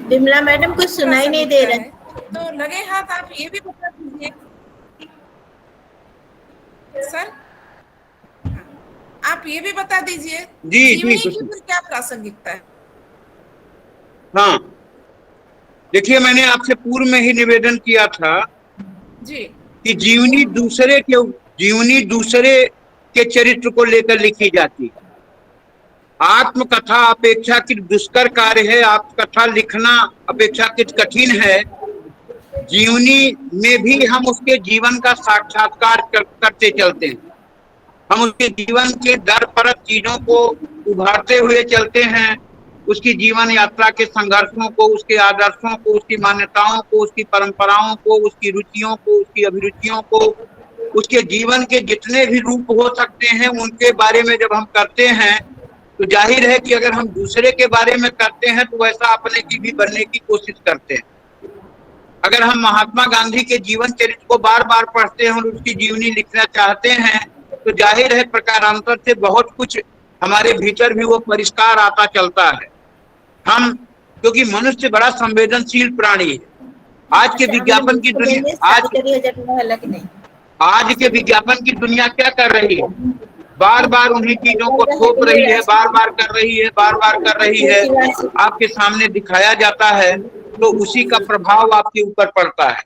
विमला मैडम कुछ सुनाई नहीं दे रहा है, तो लगे हाथ आप ये भी बता दीजिए सर, आप ये भी बता दीजिए जीवनी की फिर क्या प्रासंगिकता है। हाँ, देखिए, मैंने आपसे पूर्व में ही निवेदन किया था जी कि जीवनी दूसरे के चरित्र को लेकर लिखी जाती है। आत्मकथा अपेक्षाकृत दुष्कर कार्य है, आत्मकथा लिखना अपेक्षाकृत कठिन है। जीवनी में भी हम उसके जीवन का साक्षात्कार करते चलते हैं, हम उसके जीवन के दर परत चीजों को उभारते हुए चलते हैं, उसकी जीवन यात्रा के संघर्षों को, उसके आदर्शों को, उसकी मान्यताओं को, उसकी परंपराओं को, उसकी रुचियों को, उसकी अभिरुचियों को, उसके जीवन के जितने भी रूप हो सकते हैं उनके बारे में जब हम करते हैं तो जाहिर है कि अगर हम दूसरे के बारे में करते हैं तो वैसा अपने की भी बनने की कोशिश करते हैं। अगर हम महात्मा गांधी के जीवन चरित्र को बार बार पढ़ते हैं और उसकी जीवनी लिखना चाहते हैं तो जाहिर है प्रकारांतर से बहुत कुछ हमारे भीतर भी वो परिष्कार आता चलता है। हम क्योंकि मनुष्य बड़ा संवेदनशील प्राणी है। आज के विज्ञापन की दुनिया, आज के विज्ञापन की दुनिया क्या कर रही है? बार बार उन्हीं चीजों को थोप रही है, बार बार कर रही है, बार बार कर रही है, आपके सामने दिखाया जाता है तो उसी का प्रभाव आपके ऊपर पड़ता है।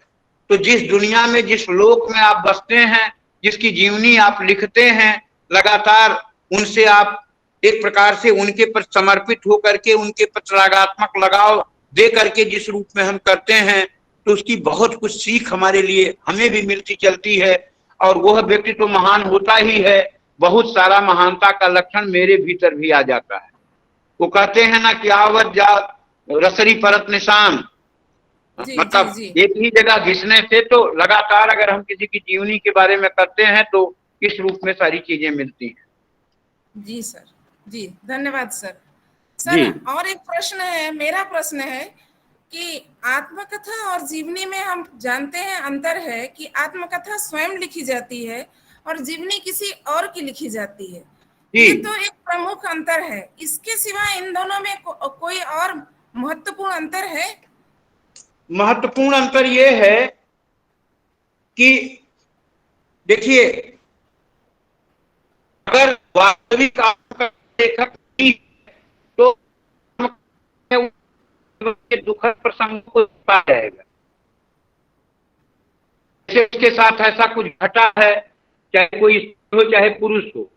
तो जिस दुनिया में, जिस लोक में आप बसते हैं, जिसकी जीवनी आप लिखते हैं, लगातार उनसे आप एक प्रकार से उनके पर समर्पित होकर के, उनके पर रागात्मक लगाव दे करके जिस रूप में हम करते हैं तो उसकी बहुत कुछ सीख हमारे लिए हमें भी मिलती चलती है और वह व्यक्ति तो महान होता ही है। बहुत सारा महानता का लक्षण मेरे भीतर भी आ जाता है। वो कहते हैं ना कि आवत जात रसरी परत निशान, मतलब एक ही जगह घिसने से तो लगातार अगर हम किसी की जीवनी के बारे में करते हैं तो किस रूप में सारी चीजें मिलती हैं। जी सर, जी धन्यवाद सर। सर और एक प्रश्न है, मेरा प्रश्न है कि आत्मकथा और जीवनी में हम जानते हैं अंतर है कि आत्मकथा स्वयं लिखी जाती है और जीवनी किसी और की लिखी जाती है। ये तो एक प्रमुख अंतर है। इसके सिवा इन दोनों में कोई और महत्वपूर्ण अंतर है? महत्वपूर्ण अंतर ये है कि देखिए, अगर वास्तविक लेखक तो दुखद प्रसंग को पा जाएगा। जैसे उसके साथ ऐसा कुछ घटा है, चाहे कोई स्त्री हो चाहे पुरुष हो,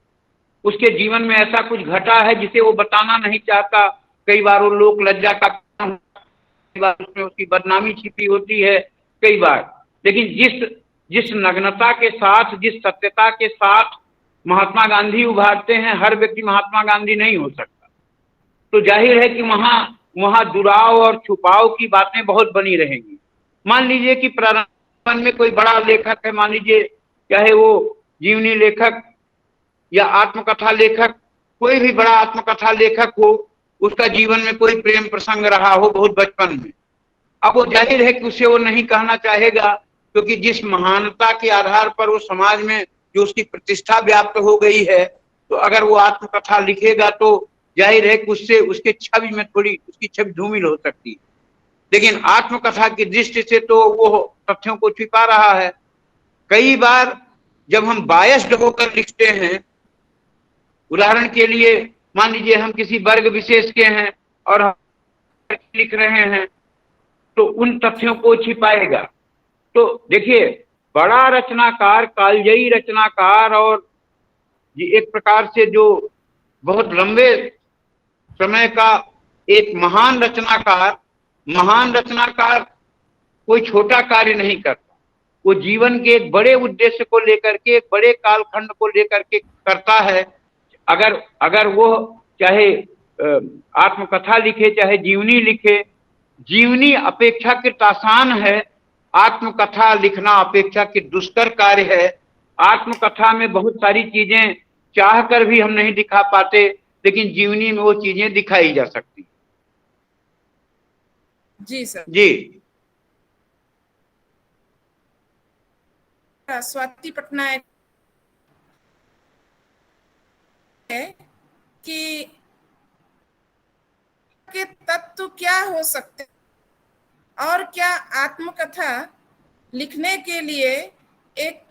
उसके जीवन में ऐसा कुछ घटा है जिसे वो बताना नहीं चाहता। कई बार वो लोक लज्जा का, कई बार उसमें उसकी बदनामी छिपी होती है कई बार। लेकिन जिस नग्नता के साथ, जिस सत्यता के साथ महात्मा गांधी उभारते हैं, हर व्यक्ति महात्मा गांधी नहीं हो सकता। तो जाहिर है कि वहां दुराव और छुपाव की बातें बहुत बनी रहेंगी। मान लीजिए कि प्रारंभ में कोई बड़ा लेखक है, मान लीजिए चाहे वो जीवनी लेखक या आत्मकथा लेखक, कोई भी बड़ा आत्मकथा लेखक हो, उसका जीवन में कोई प्रेम प्रसंग रहा हो बहुत बचपन में। अब वो जाहिर है कि उसे वो नहीं कहना चाहेगा, क्योंकि जिस महानता के आधार पर वो समाज में जो उसकी प्रतिष्ठा व्याप्त हो गई है, तो अगर वो आत्मकथा लिखेगा तो जाहिर है कि उससे उसके छवि में थोड़ी उसकी छवि धूमिल हो सकती है। लेकिन आत्मकथा की दृष्टि से तो वो तथ्यों को छिपा रहा है। कई बार जब हम बायस्ड होकर लिखते हैं, उदाहरण के लिए मान लीजिए हम किसी वर्ग विशेष के हैं और हम लिख रहे हैं तो उन तथ्यों को छिपाएगा। तो देखिए, बड़ा रचनाकार, कालजयी रचनाकार और एक प्रकार से जो बहुत लंबे समय का एक महान रचनाकार कोई छोटा कार्य नहीं करता। वो जीवन के एक बड़े उद्देश्य को लेकर के, एक बड़े कालखंड को लेकर के करता है। अगर वो चाहे आत्मकथा लिखे चाहे जीवनी लिखे, जीवनी अपेक्षाकृत आसान है, आत्मकथा लिखना अपेक्षाकृत दुष्कर कार्य है। आत्मकथा में बहुत सारी चीजें चाह कर भी हम नहीं दिखा पाते, लेकिन जीवनी में वो चीजें दिखाई जा सकती। जी सर। जी स्वाति पटनायक है कि के तत्व क्या हो सकते और क्या आत्मकथा लिखने के लिए एक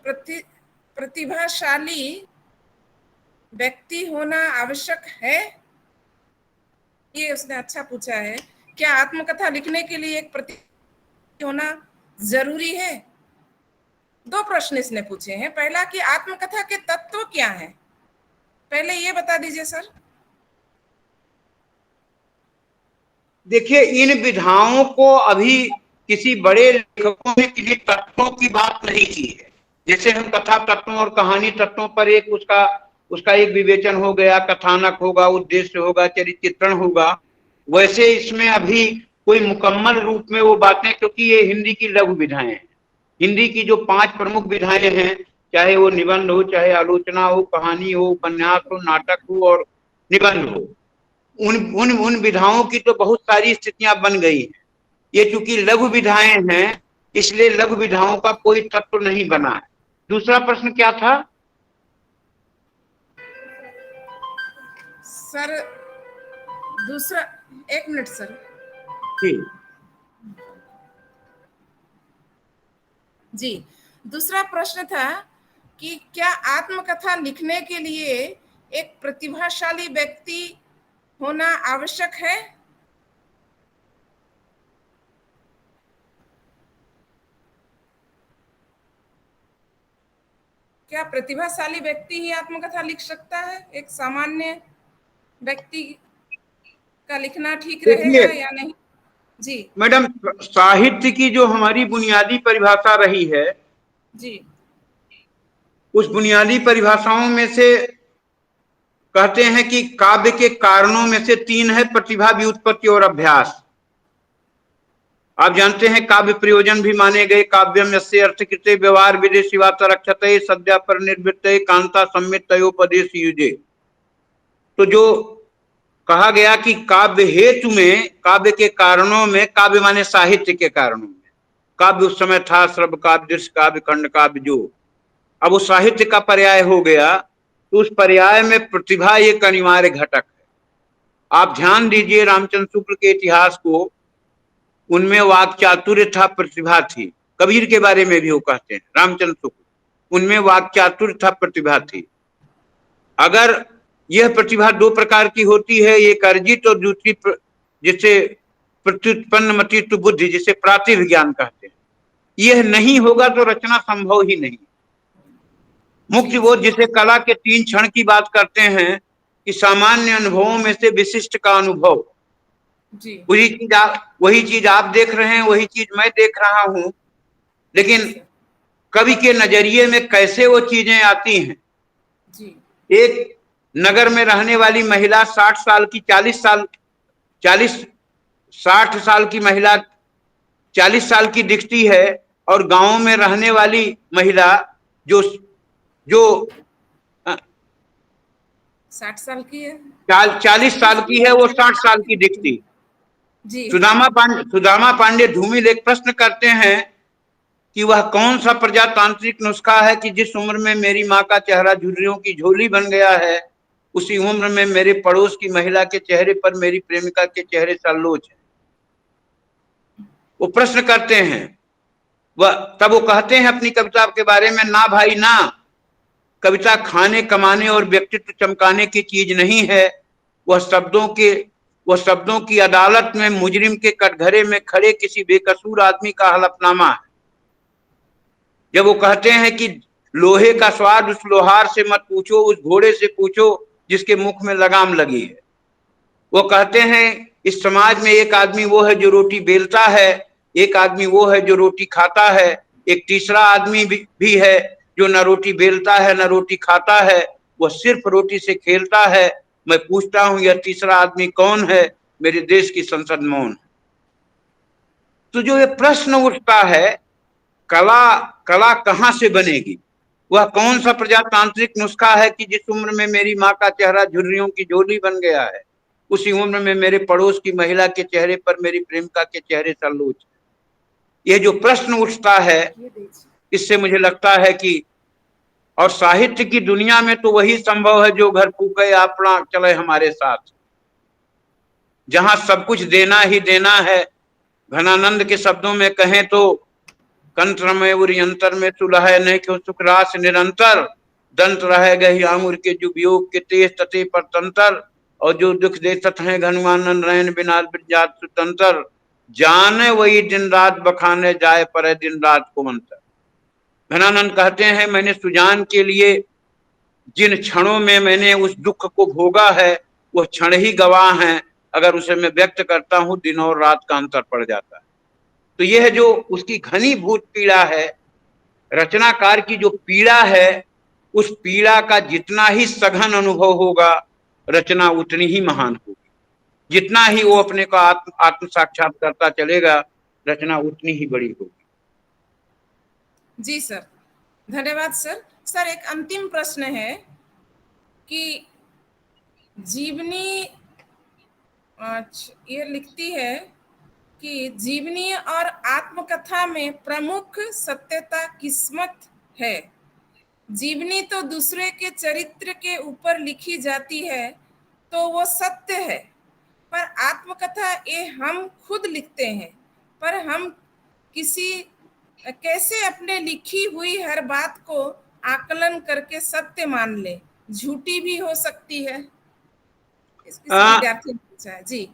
प्रतिभाशाली व्यक्ति होना आवश्यक है? ये उसने अच्छा पूछा है। क्या आत्मकथा लिखने के लिए एक प्रतिभा होना जरूरी है? दो प्रश्न इसने पूछे हैं। पहला कि आत्मकथा के तत्व क्या हैं, पहले ये बता दीजिए सर। देखिए, इन विधाओं को अभी किसी बड़े लेखकों ने किसी तत्वों की बात नहीं की है। जैसे हम कथा तत्वों और कहानी तत्वों पर एक उसका एक विवेचन हो गया, कथानक होगा, उद्देश्य होगा, चरित्र चित्रण होगा, वैसे इसमें अभी कोई मुकम्मल रूप में वो बातें, क्योंकि ये हिंदी की लघु विधाएं हैं। हिंदी की जो 5 प्रमुख विधाएं हैं, चाहे वो निबंध हो, चाहे आलोचना हो, कहानी हो, उपन्यास हो, नाटक हो और निबंध हो, उन विधाओं की तो बहुत सारी स्थितियां बन गई हैं। ये चूंकि लघु विधाएं हैं, इसलिए लघु विधाओं का कोई तत्व नहीं बना है। दूसरा प्रश्न क्या था सर? दूसरा, एक मिनट सर। जी, दूसरा प्रश्न था कि क्या आत्मकथा लिखने के लिए एक प्रतिभाशाली व्यक्ति होना आवश्यक है? क्या प्रतिभाशाली व्यक्ति ही आत्मकथा लिख सकता है? एक सामान्य व्यक्ति का लिखना ठीक रहेगा या नहीं? जी मैडम, साहित्य की जो हमारी बुनियादी परिभाषा रही है, जी, उस बुनियादी परिभाषाओं में से कहते हैं कि काव्य के कारणों में से 3 है: प्रतिभा, व्युत्पत्ति और अभ्यास। आप जानते हैं काव्य प्रयोजन भी माने गए। काव्यम यस्य अर्थकृते व्यवहार विदे शिवातरक्षते सद्या पर निर्वृत्ते कांता सम्मित तयोपदेश युजे। तो जो कहा गया कि काव्य हेतु में, काव्य के कारणों में, काव्य माने साहित्य के कारणों में, काव्य उस समय था श्रव्य काव्य, दृश्य काव्य, खंड काव्य, जो अब वो साहित्य का पर्याय हो गया, तो उस पर्याय में प्रतिभा एक अनिवार्य घटक है। आप ध्यान दीजिए रामचंद्र शुक्ल के इतिहास को, उनमें वाक चातुर्य था, प्रतिभा थी। कबीर के बारे में भी वो कहते हैं, रामचंद्र शुक्ल, उनमें वाक चातुर्य था, प्रतिभा थी। अगर यह प्रतिभा 2 प्रकार की होती है, एक अर्जित और दूसरी जिसे प्रत्युत्पन्न मतित्व बुद्धि, जिसे प्रातिविज्ञान कहते हैं। यह नहीं होगा तो रचना संभव ही नहीं। मुख्य वो जिसे कला के 3 क्षण की बात करते हैं कि सामान्य अनुभवों में से विशिष्ट का अनुभव, वही चीज आप देख रहे हैं, वही चीज मैं देख रहा हूं, लेकिन कवि के नजरिए में कैसे वो चीजें आती हैं। एक नगर में रहने वाली महिला 60 साल की 60 साल की महिला 40 साल की दिखती है, और गांव में रहने वाली महिला जो 60 साल की है, 40 साल की है, वो 60 साल की दिखती। सुदामा पांडे धूमिल एक प्रश्न करते हैं कि वह कौन सा प्रजातांत्रिक नुस्खा है कि जिस उम्र में मेरी माँ का चेहरा झुर्रियों की झोली बन गया है, उसी उम्र में मेरे पड़ोस की महिला के चेहरे पर मेरी प्रेमिका के चेहरे सल्लोच है। वो प्रश्न करते हैं, तब वो कहते हैं अपनी कविता के बारे में, ना भाई ना, कविता खाने कमाने और व्यक्तित्व चमकाने की चीज नहीं है। वह शब्दों की अदालत में मुजरिम के कटघरे में खड़े किसी बेकसूर आदमी का हलफनामा है। जब वो कहते हैं कि लोहे का स्वाद उस लोहार से मत पूछो, उस घोड़े से पूछो जिसके मुख में लगाम लगी है। वो कहते हैं इस समाज में एक आदमी वो है जो रोटी बेलता है, एक आदमी वो है जो रोटी खाता है, एक तीसरा आदमी भी है जो न रोटी बेलता है न रोटी खाता है, वह सिर्फ रोटी से खेलता है। मैं पूछता हूं यह तीसरा आदमी कौन है? मेरे देश की संसद मौन। तो जो ये प्रश्न उठता है, कला कहां से बनेगी? वह कौन सा प्रजातांत्रिक नुस्खा है कि जिस उम्र में मेरी माँ का चेहरा झुर्रियों की झोली बन गया है, उसी उम्र में मेरे पड़ोस की महिला के चेहरे पर मेरी प्रेमिका के चेहरे सल्लोच है। यह जो प्रश्न उठता है, इससे मुझे लगता है कि, और साहित्य की दुनिया में तो वही संभव है जो घर फूके अपना चले हमारे साथ, जहां सब कुछ देना ही देना है। घनानंद के शब्दों में कहें तो, कंत्र में उरियंतर में सुलह नहीं क्यों सुखरास निरंतर, दंत रह गई आंगुर के जो वियोग के तेज तते पर तंत्र, और जो दुख दे सत है घनुआनंद रहन बिना जात सुतंत्र, जाने वही दिन रात बखाने जाए पर दिन रात को मंत्र। घनानंद कहते हैं, मैंने सुजान के लिए जिन क्षणों में मैंने उस दुख को भोगा है वह क्षण ही गवाह हैं, अगर उसे मैं व्यक्त करता हूं दिन और रात का अंतर पड़ जाता है। तो यह जो उसकी घनीभूत पीड़ा है, रचनाकार की जो पीड़ा है, उस पीड़ा का जितना ही सघन अनुभव होगा रचना उतनी ही महान होगी। जितना ही वो अपने को आत्म साक्षात करता चलेगा रचना उतनी ही बड़ी होगी। जी सर, धन्यवाद सर। सर एक अंतिम प्रश्न है कि जीवनी ये लिखती है कि जीवनी और आत्मकथा में प्रमुख सत्यता किस्मत है। जीवनी तो दूसरे के चरित्र के ऊपर लिखी जाती है तो वो सत्य है, पर आत्मकथा ये हम खुद लिखते हैं, पर हम कैसे अपने लिखी हुई हर बात को आकलन करके सत्य मान ले? झूठी भी हो सकती है। विद्यार्थी ने पूछा है जी।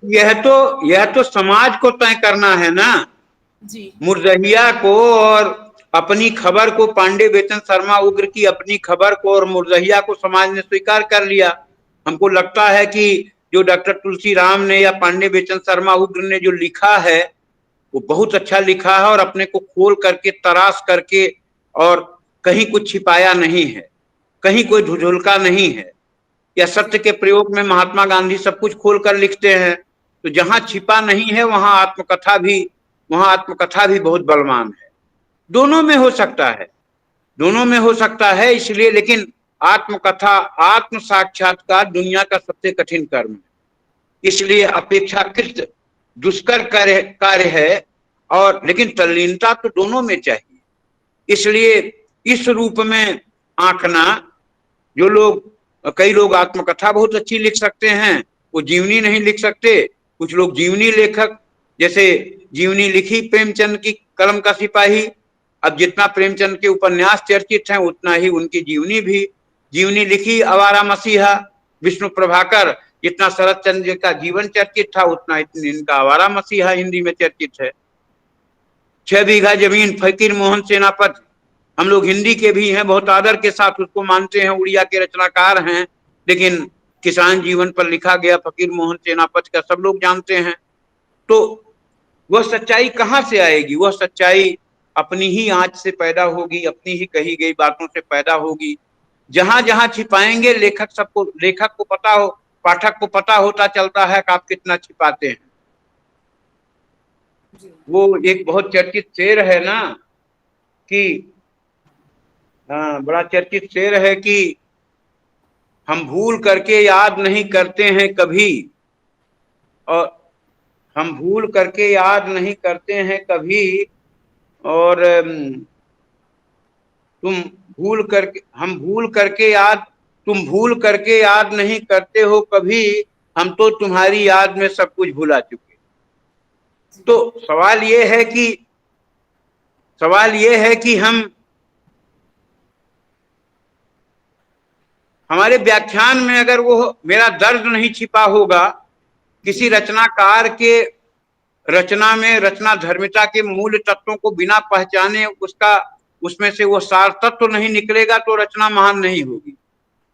यह तो समाज को तय करना है ना जी। मुर्जहिया को और अपनी खबर को, पांडे बेचन शर्मा उग्र की अपनी खबर को और मुर्जहिया को समाज ने स्वीकार कर लिया। हमको लगता है कि जो डॉक्टर तुलसी राम ने या पांडे बेचन शर्मा उग्र ने जो लिखा है वो बहुत अच्छा लिखा है और अपने को खोल करके तराश करके और कहीं कुछ छिपाया नहीं है, कहीं कोई झुझुलका नहीं है। या सत्य के प्रयोग में महात्मा गांधी सब कुछ खोल कर लिखते हैं, तो जहां छिपा नहीं है वहां आत्मकथा भी बहुत बलवान है। दोनों में हो सकता है, दोनों में हो सकता है। इसलिए लेकिन आत्मकथा, आत्म साक्षात्कार दुनिया का सबसे कठिन कर्म है, इसलिए अपेक्षाकृत दुष्कर कार्य है, और लेकिन तल्लीनता तो दोनों में चाहिए। इसलिए इस रूप में आंकना, जो लोग, कई लोग आत्मकथा बहुत अच्छी लिख सकते हैं, वो जीवनी नहीं लिख सकते। कुछ लोग जीवनी लेखक, जैसे जीवनी लिखी प्रेमचंद की कलम का सिपाही, अब जितना प्रेमचंद के उपन्यास चर्चित हैं उतना ही उनकी जीवनी भी। जीवनी लिखी आवारा मसीहा विष्णु प्रभाकर, जितना शरद चंद्र का जीवन चर्चित था उतना इनका आवारा मसीहा हिंदी में चर्चित है। 6 बीघा जमीन फकीर मोहन सेनापति, हम लोग हिंदी के भी हैं, बहुत आदर के साथ उसको मानते हैं, उड़िया के रचनाकार हैं, लेकिन किसान जीवन पर लिखा गया फकीर मोहन सेनापति का सब लोग जानते हैं। तो वह सच्चाई कहाँ से आएगी? वह सच्चाई अपनी ही आंच से पैदा होगी, अपनी ही कही गई बातों से पैदा होगी। जहां जहां छिपाएंगे लेखक को पता हो, पाठक को पता होता चलता है कि आप कितना छिपाते हैं। वो एक बहुत चर्चित शेर है ना कि बड़ा चर्चित शेर है कि हम भूल करके याद नहीं करते हैं कभी, और हम भूल करके याद नहीं करते हैं कभी, और तुम भूल करके याद नहीं करते हो कभी, हम तो तुम्हारी याद में सब कुछ भुला चुके। तो सवाल ये है कि हमारे व्याख्यान में अगर वो मेरा दर्द नहीं छिपा होगा, किसी रचनाकार के रचना में रचना धर्मिता के मूल तत्वों को बिना पहचाने उसमें से वो सार तत्व नहीं निकलेगा, तो रचना महान नहीं होगी।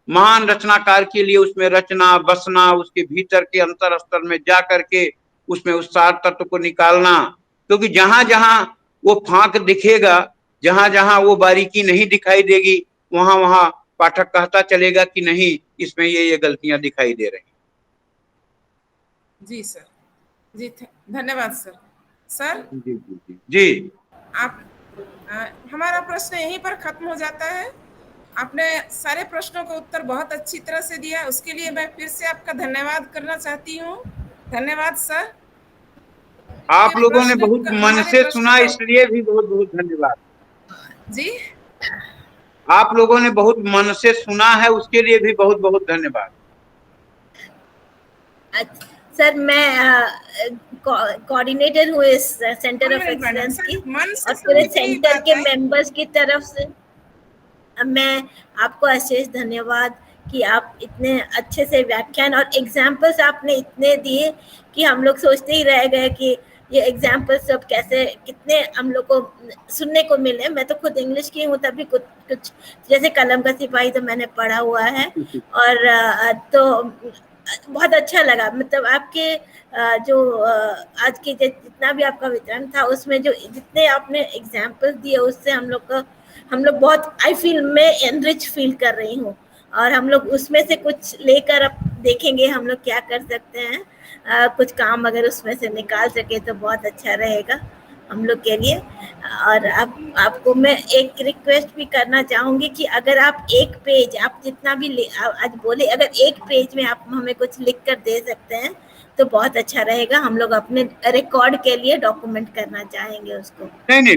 महान रचनाकार के लिए उसमें रचना, बसना, उसके भीतर के अंतर स्तर में जा करके उसमें उस सार तत्व को निकालना, क्योंकि जहां जहां वो फांक दिखेगा, जहां जहां वो बारीकी नहीं दिखाई देगी, वहां वहां पाठक कहता चलेगा कि नहीं, इसमें ये गलतियां दिखाई दे रही। जी सर, जी धन्यवाद सर। सर जी आप हमारा प्रश्न यहीं पर खत्म हो जाता है। आपने सारे प्रश्नों का उत्तर बहुत अच्छी तरह से दिया, उसके लिए मैं फिर से आपका धन्यवाद करना चाहती हूँ। धन्यवाद सर। आप लोगों ने बहुत मन से सुना, इसलिए भी बहुत बहुत धन्यवाद। जी, आप लोगों ने बहुत मन से सुना है, उसके लिए भी बहुत बहुत धन्यवाद। सर मैं कोऑर्डिनेटर हूँ इस सेंटर ऑफ एक्सीलेंस की, और पूरे सेंटर के मेंबर्स की तरफ से मैं आपको अशेष धन्यवाद कि आप इतने अच्छे से व्याख्यान और एग्जाम्पल्स आपने इतने दिए कि हम लोग सोचते ही रह गए कि ये एग्जाम्पल सब कैसे कितने हम लोग को सुनने को मिले। मैं तो खुद इंग्लिश की हूँ, तभी कुछ जैसे कलम का सिपाही तो मैंने पढ़ा हुआ है, और तो बहुत अच्छा लगा। मतलब आपके जो आज के जितना भी आपका वितरण था उसमें जो जितने आपने एग्जाम्पल दिए उससे हम लोग बहुत, आई फील, मैं एनरिच फील कर रही हूँ, और हम लोग उसमें से कुछ लेकर अब देखेंगे हम लोग क्या कर सकते हैं। कुछ काम अगर उसमें से निकाल सके तो बहुत अच्छा रहेगा हम लोग के लिए। और अब आपको मैं एक रिक्वेस्ट भी करना चाहूंगी कि अगर आप एक पेज, आप जितना भी आज बोले, अगर एक पेज में आप हमें कुछ लिख कर दे सकते हैं तो बहुत अच्छा रहेगा। हम लोग अपने रिकॉर्ड के लिए डॉक्यूमेंट करना चाहेंगे उसको। नहीं,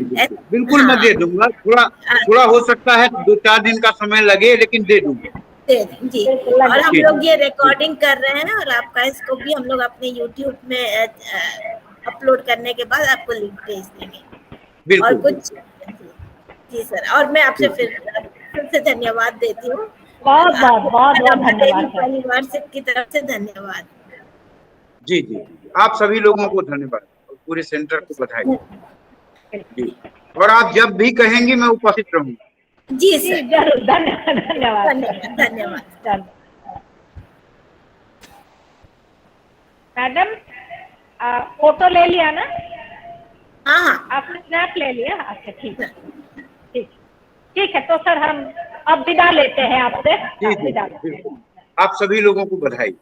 बिल्कुल मैं दे दूंगा। थोड़ा हो सकता है 2-4 दिन का समय लगे, लेकिन दे दूंगा। जी। और हम लोग ये रिकॉर्डिंग कर रहे हैं, और आपका इसको भी हम लोग अपने YouTube में अपलोड करने के बाद आपको लिंक भेज देंगे। और कुछ जी सर, और मैं आपसे फिर से धन्यवाद देती हूँ। बहुत धन्यवाद परिवार से की तरफ से धन्यवाद। जी, आप सभी लोगों को धन्यवाद और पूरे सेंटर को बधाई जी। और आप जब भी कहेंगे मैं उपस्थित रहूंगा। जी सर, जरूर। धन्यवाद। धन्यवाद। मैडम, फोटो ले लिया ना? हाँ, आपने स्नैप ले लिया? अच्छा, ठीक है। तो सर हम अब विदा लेते हैं आपसे। जी, आप सभी लोगों को बधाई।